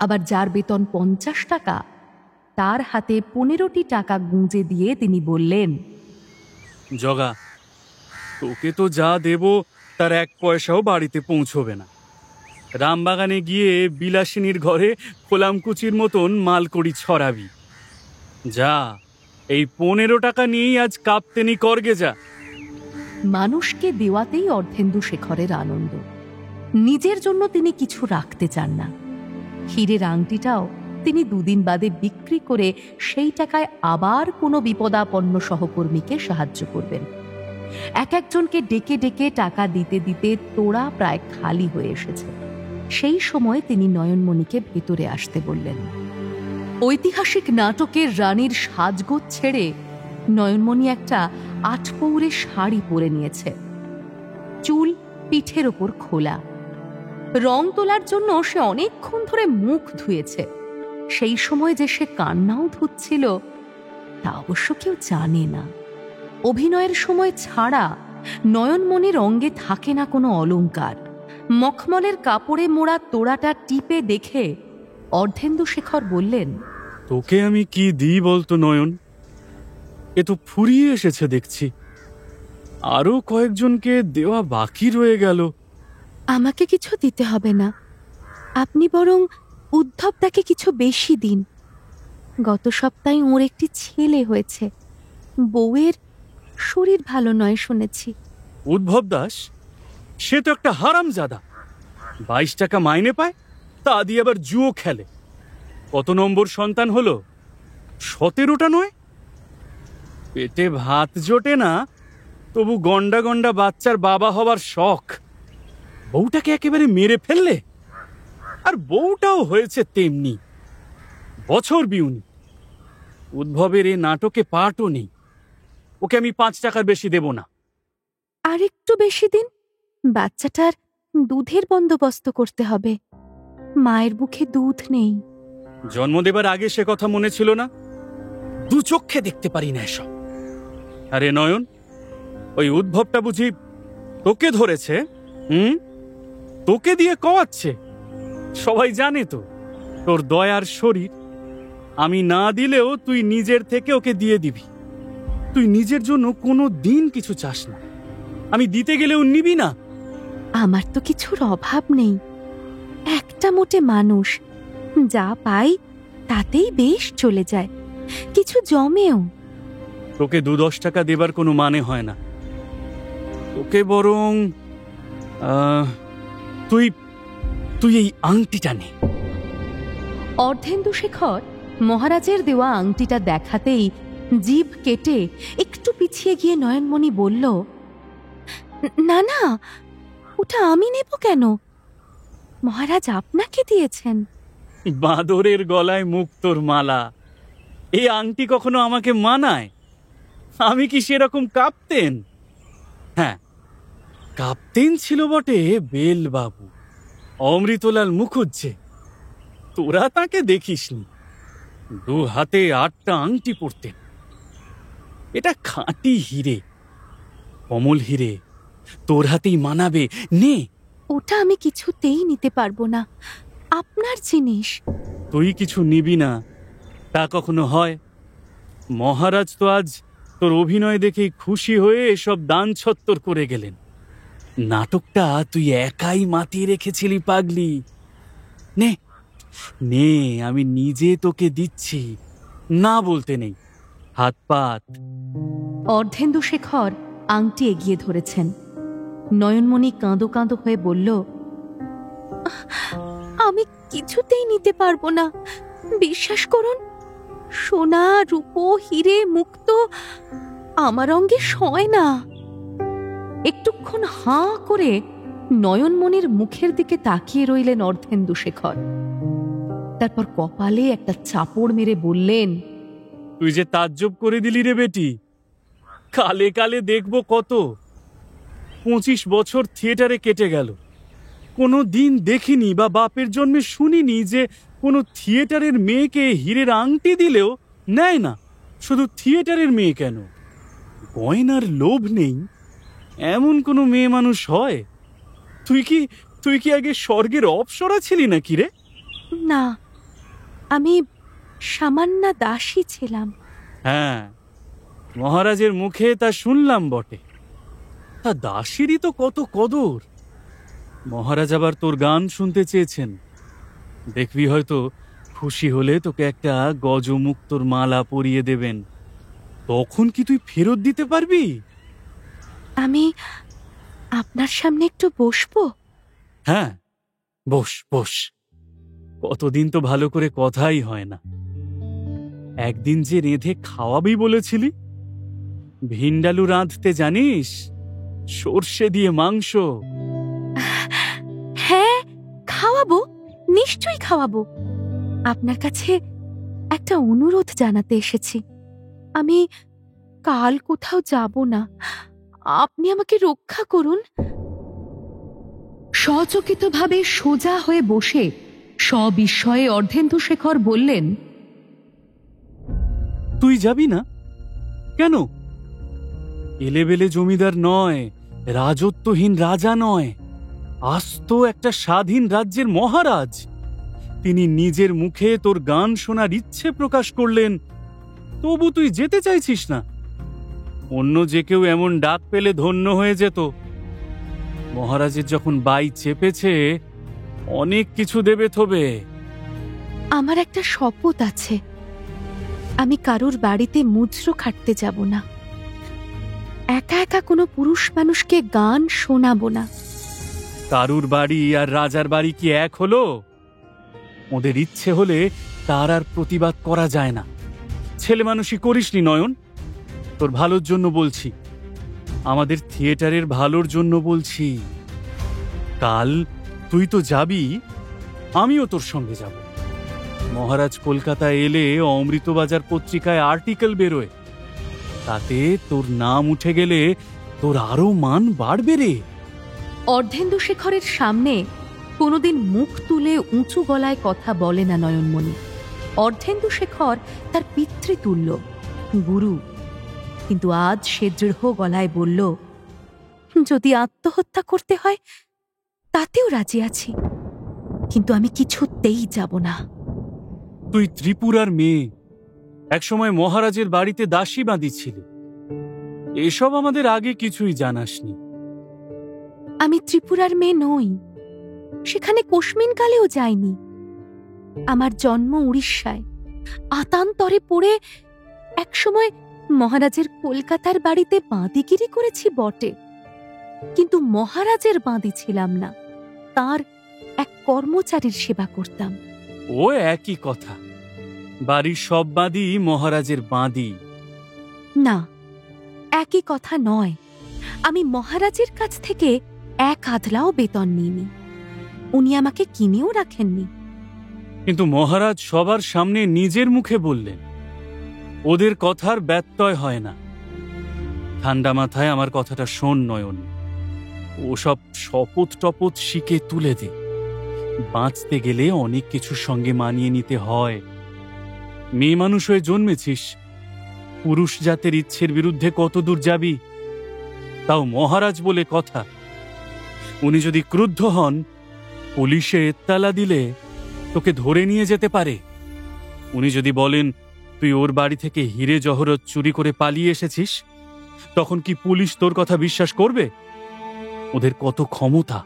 আবার যার বেতন 50 টাকা, তার হাতে 15টি টাকা গুঁজে দিয়ে তিনি বললেন, জগা, তোকে তো যা দেব তার 1 পয়সাও বাড়িতে পৌঁছবে না। রামবাগানে গিয়ে বিলাসিনীর ঘরে খোলামকুচির মতন মালকড়ি ছড়াবি। যা, এই 15 টাকা নিয়েই আজ কাপ্তেনি করগে যা। মানুষকে দেওয়াতেই অর্ধেন্দু শেখরের আনন্দ। নিজের জন্য তিনি কিছু রাখতে চান না। হীরের আংটিটাও তিনি 2 দিন বাদে বিক্রি করে সেই টাকায় আবার কোনো বিপদাপন্ন সহকর্মীকে সাহায্য করবেন। একজনকে ডেকে ডেকে টাকা দিতে দিতে তোড়া প্রায় খালি হয়ে এসেছে। সেই সময় তিনি নয়নমণিকে ভেতরে আসতে বললেন। ঐতিহাসিক নাটকের রানীর সাজগোজ ছেড়ে নয়নমণি একটা 8 পৌরে শাড়ি পরে নিয়েছে। চুল পিঠের ওপর খোলা। রং তোলার জন্য সে অনেকক্ষণ ধরে মুখ ধুয়েছে। সেই সময় যে সে কান্নাও ধুচ্ছিল তা অবশ্য কেউ জানে না। অভিনয়ের সময় ছাড়া নয়নমণির অঙ্গে থাকে না কোনো অলংকার। মখমলের কাপড়ে মোড়া তোড়াটা টিপে দেখে অর্ধেন্দু শেখর বললেন, তোকে আমি কি দিই বলতো নয়ন? এ তো ফুরিয়ে এসেছে দেখছি। আরো কয়েকজনকে দেওয়া বাকি রয়ে গেল। আমাকে কিছু দিতে হবে না, আপনি বরং উদ্ধবদাকে কিছু বেশি দিন। গত সপ্তাহে ওর একটি ছেলে হয়েছে, বউয়ের শরীর ভালো নয় শুনেছি। উদ্ভব দাস? সে তো একটা হারামজাদা। 22 টাকা মাইনে পায়, তা দিয়ে আবার জুয়ো খেলে। কত নম্বর সন্তান হলো? 17টা নয়? পেটে ভাত জোটে না, তবু গন্ডা গন্ডা বাচ্চার বাবা হবার শখ। বউটাকে একেবারে মেরে ফেললে। আর বউটাও হয়েছে তেমনি, বছর বিউনি। উদ্ভবের এ নাটকে পাটও নেই। ওকে আমি 5 টাকার বেশি দেব না। আর একটু বেশি দিন, বাচ্চাটার দুধের বন্দোবস্ত করতে হবে। মায়ের বুকে দুধ নেই। জন্ম দেবার আগে সে কথা মনে ছিল না? 2 চক্ষে দেখতে পারি না এসব। আরে নয়ন, ওই উদ্ভবটা বুঝি তোকে ধরেছে? তোকে দিয়ে কওয়াচ্ছে? সবাই জানে তো তোর দয়ার শরীর। আমি না দিলেও তুই নিজের থেকে ওকে দিয়ে দিবি। তুই নিজের জন্য কোনো দিন কিছু চাস না, আমি দিতে গেলেও নিবি না। আমার তো কিছুর অভাব নেই, একটা মোটে মানুষ, যা পাই তাতেই বেশ চলে যায়, কিছু জমেও। তোকে 2-10 টাকা দেবার কোনো মানে হয় না। তোকে বরং তুই তুই এই আংটিটা নে। অর্ধেন্দুশেখর মহারাজের দেওয়া আংটিটা দেখাতেই জিভ কেটে একটু পিছিয়ে গিয়ে নয়নমণি বলল, না না, ওটা আমি নেব কেন? মহারাজ আপনাকে দিয়েছেন। বাঁদরের গলায় মুক্তোর মালা, এই আংটি কখনো আমাকে মানায়? আমি কি সেরকম কাপ্তেন? হ্যাঁ, কাপ্তেন ছিল বটে বেলবাবু, অমৃতলাল মুখুজ্জে। তোরা তাকে দেখিসনি, 2 হাতে 8টা আংটি পরতেন। এটা খাঁটি হিরে, কমল হিরে, তোর হাতেই মানাবে, নে। ওটা আমি কিছুতেই নিতে পারবো না, আপনার জিনিস। তুই কিছু নিবি না তা কখনো হয়? মহারাজ তো আজ তোর অভিনয় দেখেই খুশি হয়ে এসব দান ছত্তর করে গেলেন। নাটকটা তুই একাই মাতিয়ে রেখেছিলি পাগলি। নে নে, আমি নিজে তোকে দিচ্ছি, না বলতে নেই, হাত পাত। অর্ধেন্দুশেখর আংটি এগিয়ে ধরেছেন। নয়নমণি কাঁদো কাঁদো হয়ে বলল, আমি কিছুতেই নিতে পারবো না, বিশ্বাস করুন। সোনা, রূপো, হিরে, মুক্ত আমার অঙ্গে সয় না। একটুক্ষণ হাঁ করে নয়নমণির মুখের দিকে তাকিয়ে রইলেন অর্ধেন্দুশেখর। তারপর কপালে একটা চাপড় মেরে বললেন, তুই যে তাজ্জব করে দিলি রে বেটি, কালে কালে দেখবো কত। 25 বছর থিয়েটারে কেটে গেল, কোনো দিন দেখিনি বা বাপের জন্মে শুনিনি যে কোনো থিয়েটারের মেয়েকে হীরের আংটি দিলেও নেয় না। শুধু থিয়েটারের মেয়ে কেন, গয়নার লোভ নেই এমন কোনো মেয়ে মানুষ হয়? তুই কি আগে স্বর্গের অপ্সরা ছিলি নাকি রে? না, আমি সামান্য দাসী ছিলাম। হ্যাঁ, মহারাজের মুখে তা শুনলাম বটে। তা দাসীরই তো কত কদর। মহারাজ আবার তোর গান শুনতে চেয়েছেন, দেখবি হয়তো খুশি হলে তোকে একটা গজমুক্তোর মালা পরিয়ে দেবেন। তখন কি তুই ফেরত দিতে পারবি? আমি আপনার সামনে একটু বসবো? হ্যাঁ, বস বস। কতদিন তো ভালো করে কথাই হয় না। একদিন যে রেঁধে খাওয়াবি বলেছিলি, ভিন্ডালু রাঁধতে জানিস? সর্ষে দিয়ে মাংস। হ্যাঁ, খাওয়াবো, নিশ্চয়ই খাওয়াবো। আপনার কাছে একটা অনুরোধ জানাতে এসেছি। আমি কাল কোথাও যাব না, আপনি আমাকে রক্ষা করুন। সচকিতভাবে সোজা হয়ে বসে সবিস্ময়ে অর্ধেন্দুশেখর বললেন, তুই যাবি না কেন? এলেবেলে জমিদার নয়, রাজত্বহীন রাজা নয়, আস্ত একটা স্বাধীন রাজ্যের মহারাজ। তিনি নিজের মুখে তোর গান শোনার ইচ্ছে প্রকাশ করলেন, তবু তুই যেতে চাইছিস না। অন্য যে কেউ এমন ডাক পেলে ধন্য হয়ে যেত। মহারাজের যখন বাই চেপেছে, অনেক কিছু দেবে থবে। আমার একটা শপথ আছে, আমি কারুর বাড়িতে মুজরো খাটতে যাব না, একা একা কোনো পুরুষ মানুষকে গান শোনাবো না। কারুর বাড়ি আর রাজার বাড়ি কি এক হলো? ওদের ইচ্ছে হলে তার আর প্রতিবাদ করা যায় না। ছেলে মানুষই করিসনি নয়ন, তোর ভালোর জন্য বলছি, আমাদের থিয়েটারের ভালোর জন্য বলছি। কাল তুই তো যাবি, আমিও তোর সঙ্গে যাব। মহারাজ কলকাতায় এলে অমৃতবাজার পত্রিকায় আর্টিকেল বেরোয়, তাতে তোর নাম উঠে গেলে তোর আরো মান বাড়বে রে। অর্ধেন্দুশেখরের সামনে কোনোদিন মুখ তুলে উঁচু গলায় কথা বলে না নয়নমণি। অর্ধেন্দুশেখর তার পিতৃতুল্য, গুরু, কিন্তু আজ সে দৃঢ় গলায় বলল, যদি আত্মহত্যা করতে হয় তাতেও রাজি আছি, কিন্তু আমি কিছুতেই যাব না। তুই ত্রিপুরার মেয়ে, একসময় মহারাজের বাড়িতে দাসী বাঁধিছিলি, এসব আমাদের আগে কিছুই জানাসনি। আমি ত্রিপুরার মেয়ে নই, সেখানে কোশমিন কালেও যাইনি। আমার জন্ম উড়িষ্যায়। আতান্তরে পড়ে একসময় মহারাজের কলকাতার বাড়িতে বাঁদিগিরি করেছি বটে, কিন্তু মহারাজের বাঁদি ছিলাম না, তার এক কর্মচারীর সেবা করতাম। ও একই কথা, বাড়ির সব বাঁধি মহারাজের বাঁধি। না, একই কথা নয়। আমি মহারাজের কাছ থেকে এক আধলাও বেতন নিইনি, উনি আমাকে কিনেও রাখেননি। কিন্তু মহারাজ সবার সামনে নিজের মুখে বললেন, ওদের কথার ব্যত্যয় হয় না। ঠান্ডা মাথায় আমার কথাটা শোন নয়ন, ওসব শপথ টপথ শিখে তুলে দে। বাঁচতে গেলে অনেক কিছুর সঙ্গে মানিয়ে নিতে হয়। মেয়ে মানুষ হয়ে জন্মেছিস, পুরুষ জাতের ইচ্ছের বিরুদ্ধে কত দূর যাবি? তাও মহারাজ বলে কথা, উনি যদি ক্রুদ্ধ হন, পুলিশে এত্তালা দিলে তোকে ধরে নিয়ে যেতে পারে। উনি যদি বলেন তুই ওর বাড়ি থেকে হিরে জহরত চুরি করে পালিয়ে এসেছিস, তখন কি পুলিশ তোর কথা বিশ্বাস করবে? ওদের কত ক্ষমতা,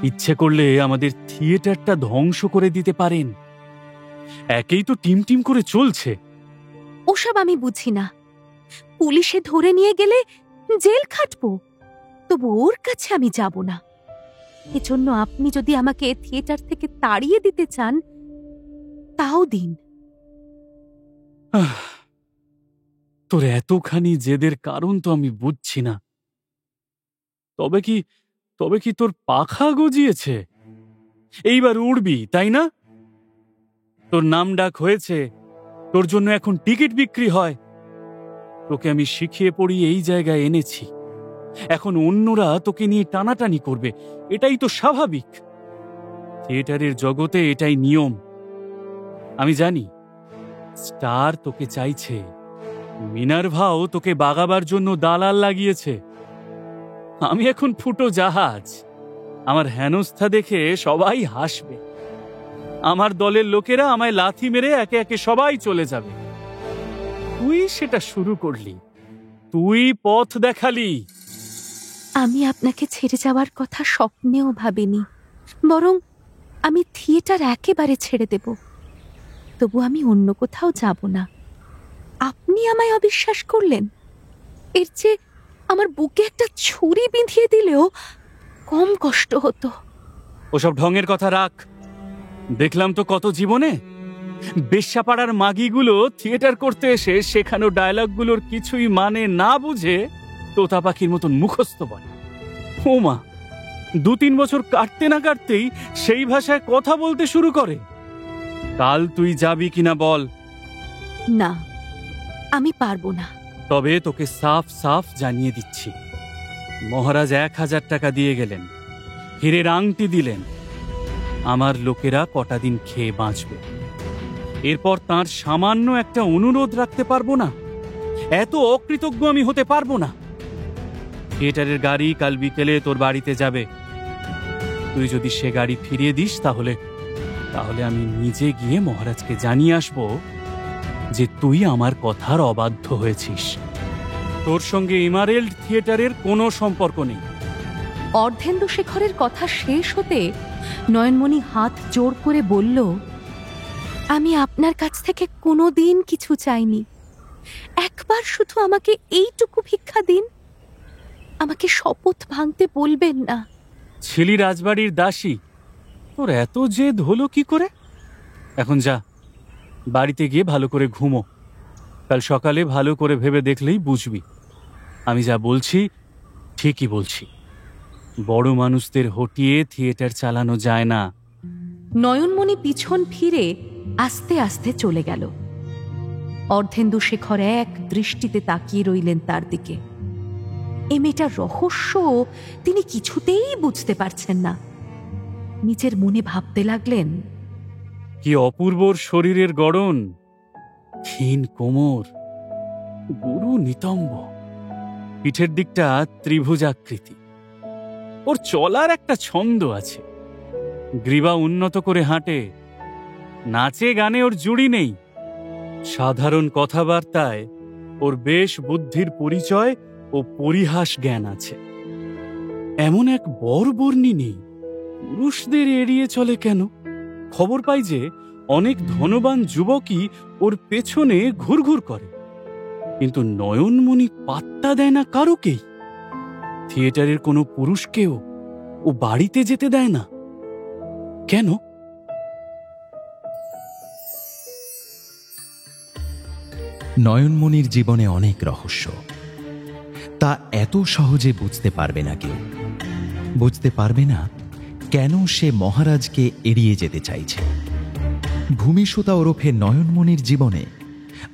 ইচ্ছে করলে আমাদের থিয়েটারটা ধ্বংস করে দিতে পারেন। একেই তো টিম টিম করে চলছে। ওসব আমি বুঝি না। পুলিশে ধরে নিয়ে গেলে জেল খাটবো, তবু ওর কাছে আমি যাব না। এজন্য আপনি যদি আমাকে থিয়েটার থেকে তাড়িয়ে দিতে চান, তাও দিন। তোর এতখানি জেদের কারণ তো আমি বুঝছি না। তবে কি তোর পাখা গজিয়েছে? এইবার উড়বি, তাই না? তোর নাম ডাক হয়েছে, তোর জন্য এখন টিকিট বিক্রি হয়। তোকে আমি শিখিয়ে পড়িয়ে এই জায়গায় এনেছি, এখন অন্যরা তোকে নিয়ে টানাটানি করবে, এটাই তো স্বাভাবিক। থিয়েটারের জগতে এটাই নিয়ম। আমি জানি স্টার তোকে চাইছে, মিনার্ভাও তোকে বাগাবার জন্য দালাল লাগিয়েছে। আমি এখন ফুটো জাহাজ, আমার হেনস্থা দেখে সবাই হাসবে। আমার দলের লোকেরা আমায় লাথি মেরে একে একে সবাই চলে যাবে। তুই সেটা শুরু করলি, তুই পথ দেখালি। আমি আপনাকে ছেড়ে যাওয়ার কথা স্বপ্নেও ভাবিনি, বরং আমি থিয়েটার একেবারে ছেড়ে দেব। তবু আমি অন্য কোথাও যাব না। আপনি আমায় অবিশ্বাস করলেন, এর চেয়ে আমার বুকে একটা ছুরি বিঁধিয়ে দিলেও কম কষ্ট হতো। ওসব ঢঙের কথা রাখ। দেখলাম তো কত জীবনে বেশ্যাপাড়ার মাগিগুলো থিয়েটার করতে এসে শেখানো ডায়লগগুলোর কিছুই মানে না বুঝে তোতা পাখির মতন মুখস্থ বলে। ও মা, 2-3 বছর কাটতে না কাটতেই সেই ভাষায় কথা বলতে শুরু করে। কাল তুই যাবি কিনা বল? না, আমি পারবো না। তবে তোকে সাফ সাফ জানিয়ে দিচ্ছি, মহারাজ 1000 টাকা দিয়ে গেলেন, হীরের আংটি দিলেন। আমার লোকেরা কটা দিন খেয়ে বাঁচবে। এরপর তার সামান্য একটা অনুরোধ রাখতে পারবো না? এত অকৃতজ্ঞ আমি হতে পারবো না। থিয়েটারের গাড়ি কাল বিকেলে তোর বাড়িতে যাবে। তুই যদি সে গাড়ি ফিরিয়ে দিস, তাহলে আমি নিজে গিয়ে মহারাজকে জানিয়ে আসবো যে তুই আমার কথার অবাধ্য হয়েছিস। তোর সঙ্গে ইমারেল্ড থিয়েটারের কোনো সম্পর্ক নেই। অর্ধেন্দু শেখরের কথা শেষ হতে নয়নমণি হাত জোড় করে বলল, আমি আপনার কাছ থেকে কোনোদিন কিছু চাইনি। একবার শুধু আমাকে এইটুকু ভিক্ষা দিন। আমাকে শপথ ভাঙতে বলবেন না। ছিলি রাজবাড়ির দাসী, তোর এত জেদ হলো কি করে? এখন যা, বাড়িতে গিয়ে ভালো করে ঘুমো। কাল সকালে ভালো করে ভেবে দেখলেই বুঝবি আমি যা বলছি ঠিকই বলছি। বড় মানুষদের হটিয়ে থিয়েটার চালানো যায় না। নয়নমণি পিছন ফিরে আস্তে আস্তে চলে গেল। অর্ধেন্দু শেখর এক দৃষ্টিতে তাকিয়ে রইলেন তার দিকে। এ মেয়েটার রহস্য তিনি কিছুতেই বুঝতে পারছেন না। নিজের মনে ভাবতে লাগলেন, কি অপূর্বর শরীরের গড়ন, ক্ষীণ কোমর, গুরু নিতম্ব, পিঠের দিকটা ত্রিভুজাকৃতি। ওর চলার একটা ছন্দ আছে, গ্রীবা উন্নত করে হাঁটে। নাচে গানে ওর জুড়ি নেই। সাধারণ কথাবার্তায় ওর বেশ বুদ্ধির পরিচয় ও পরিহাস জ্ঞান আছে। এমন এক বরবর্ণিনী পুরুষদের এড়িয়ে চলে কেন? খবর পাই যে অনেক ধনবান যুবকই ওর পেছনে ঘুরঘুর করে, কিন্তু নয়নমণি পাত্তা দেয় না কারোকেই। থিয়েটারের কোনো পুরুষকেও ও বাড়িতে যেতে দেয় না কেন? নয়নমণির জীবনে অনেক রহস্য, তা এত সহজে বুঝতে পারবে না কেউ। বুঝতে পারবে না কেন সে মহারাজকে এড়িয়ে যেতে চাইছে। ভূমিসুতা ওরফে নয়নমণির জীবনে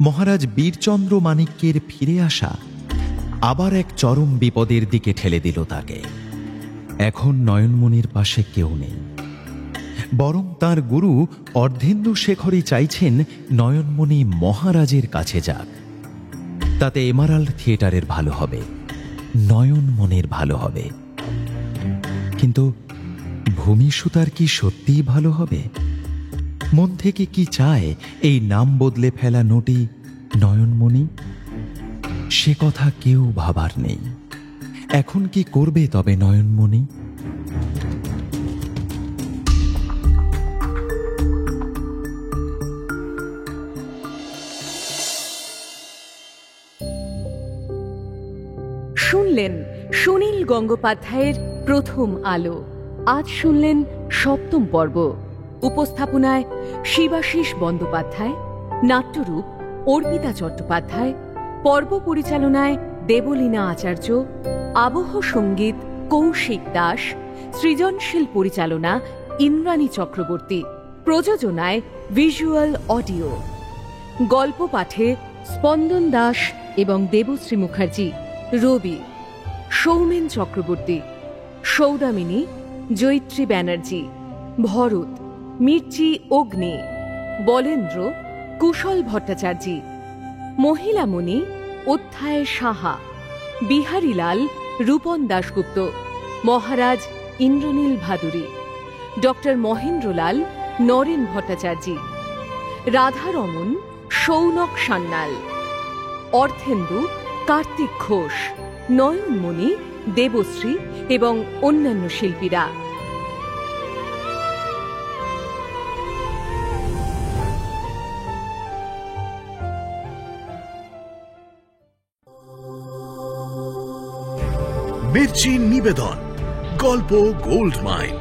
মহারাজ বীরচন্দ্র মাণিক্যের ফিরে আসা আবার এক চরম বিপদের দিকে ঠেলে দিল তাকে। এখন নয়নমণির পাশে কেউ নেই, বরং তার গুরু অর্ধেন্দু শেখরই চাইছেন নয়নমণি মহারাজের কাছে যাক। তাতে এমারাল্ড থিয়েটারের ভালো হবে, নয়নমণির ভালো হবে। কিন্তু ভূমিসুতার কি সত্যিই ভালো হবে? মন থেকে কি চায় এই নাম বদলে ফেলা নটি নয়নমণি? সে কথা কেউ ভাবার নেই। এখন কি করবে তবে নয়নমণি? শুনলেন সুনীল গঙ্গোপাধ্যায়ের প্রথম আলো। আজ শুনলেন ৭ম পর্ব। উপস্থাপনায় শিবাশিস বন্দ্যোপাধ্যায়, নাট্যরূপ অর্পিতা চট্টোপাধ্যায়, পর্ব পরিচালনায় দেবলীনা আচার্য, আবহ সঙ্গীত কৌশিক দাস, সৃজনশীল পরিচালনা ইন্দ্রাণী চক্রবর্তী, প্রযোজনায় ভিজুয়াল অডিও। গল্প পাঠে স্পন্দন দাস এবং দেবশ্রী মুখার্জি, রবি সৌমেন চক্রবর্তী, সৌদামিনী জৈত্রী ব্যানার্জি, ভরত মির্চি অগ্নি, বলেন্দ্র কুশল ভট্টাচার্যী, মহিলামণি অধ্যায় সাহা, বিহারীলাল রূপন দাশগুপ্ত, মহারাজ ইন্দ্রনীল ভাদুরী, ডক্টর মহেন্দ্রলাল নরেন ভট্টাচার্যী, রাধারমণ সৌনক সান্যাল, অর্থেন্দু কার্তিক ঘোষ, নয়নমণি দেবশ্রী এবং অন্যান্য শিল্পীরা। মির্চি নিবেদন গল্প গোল্ড মাইন।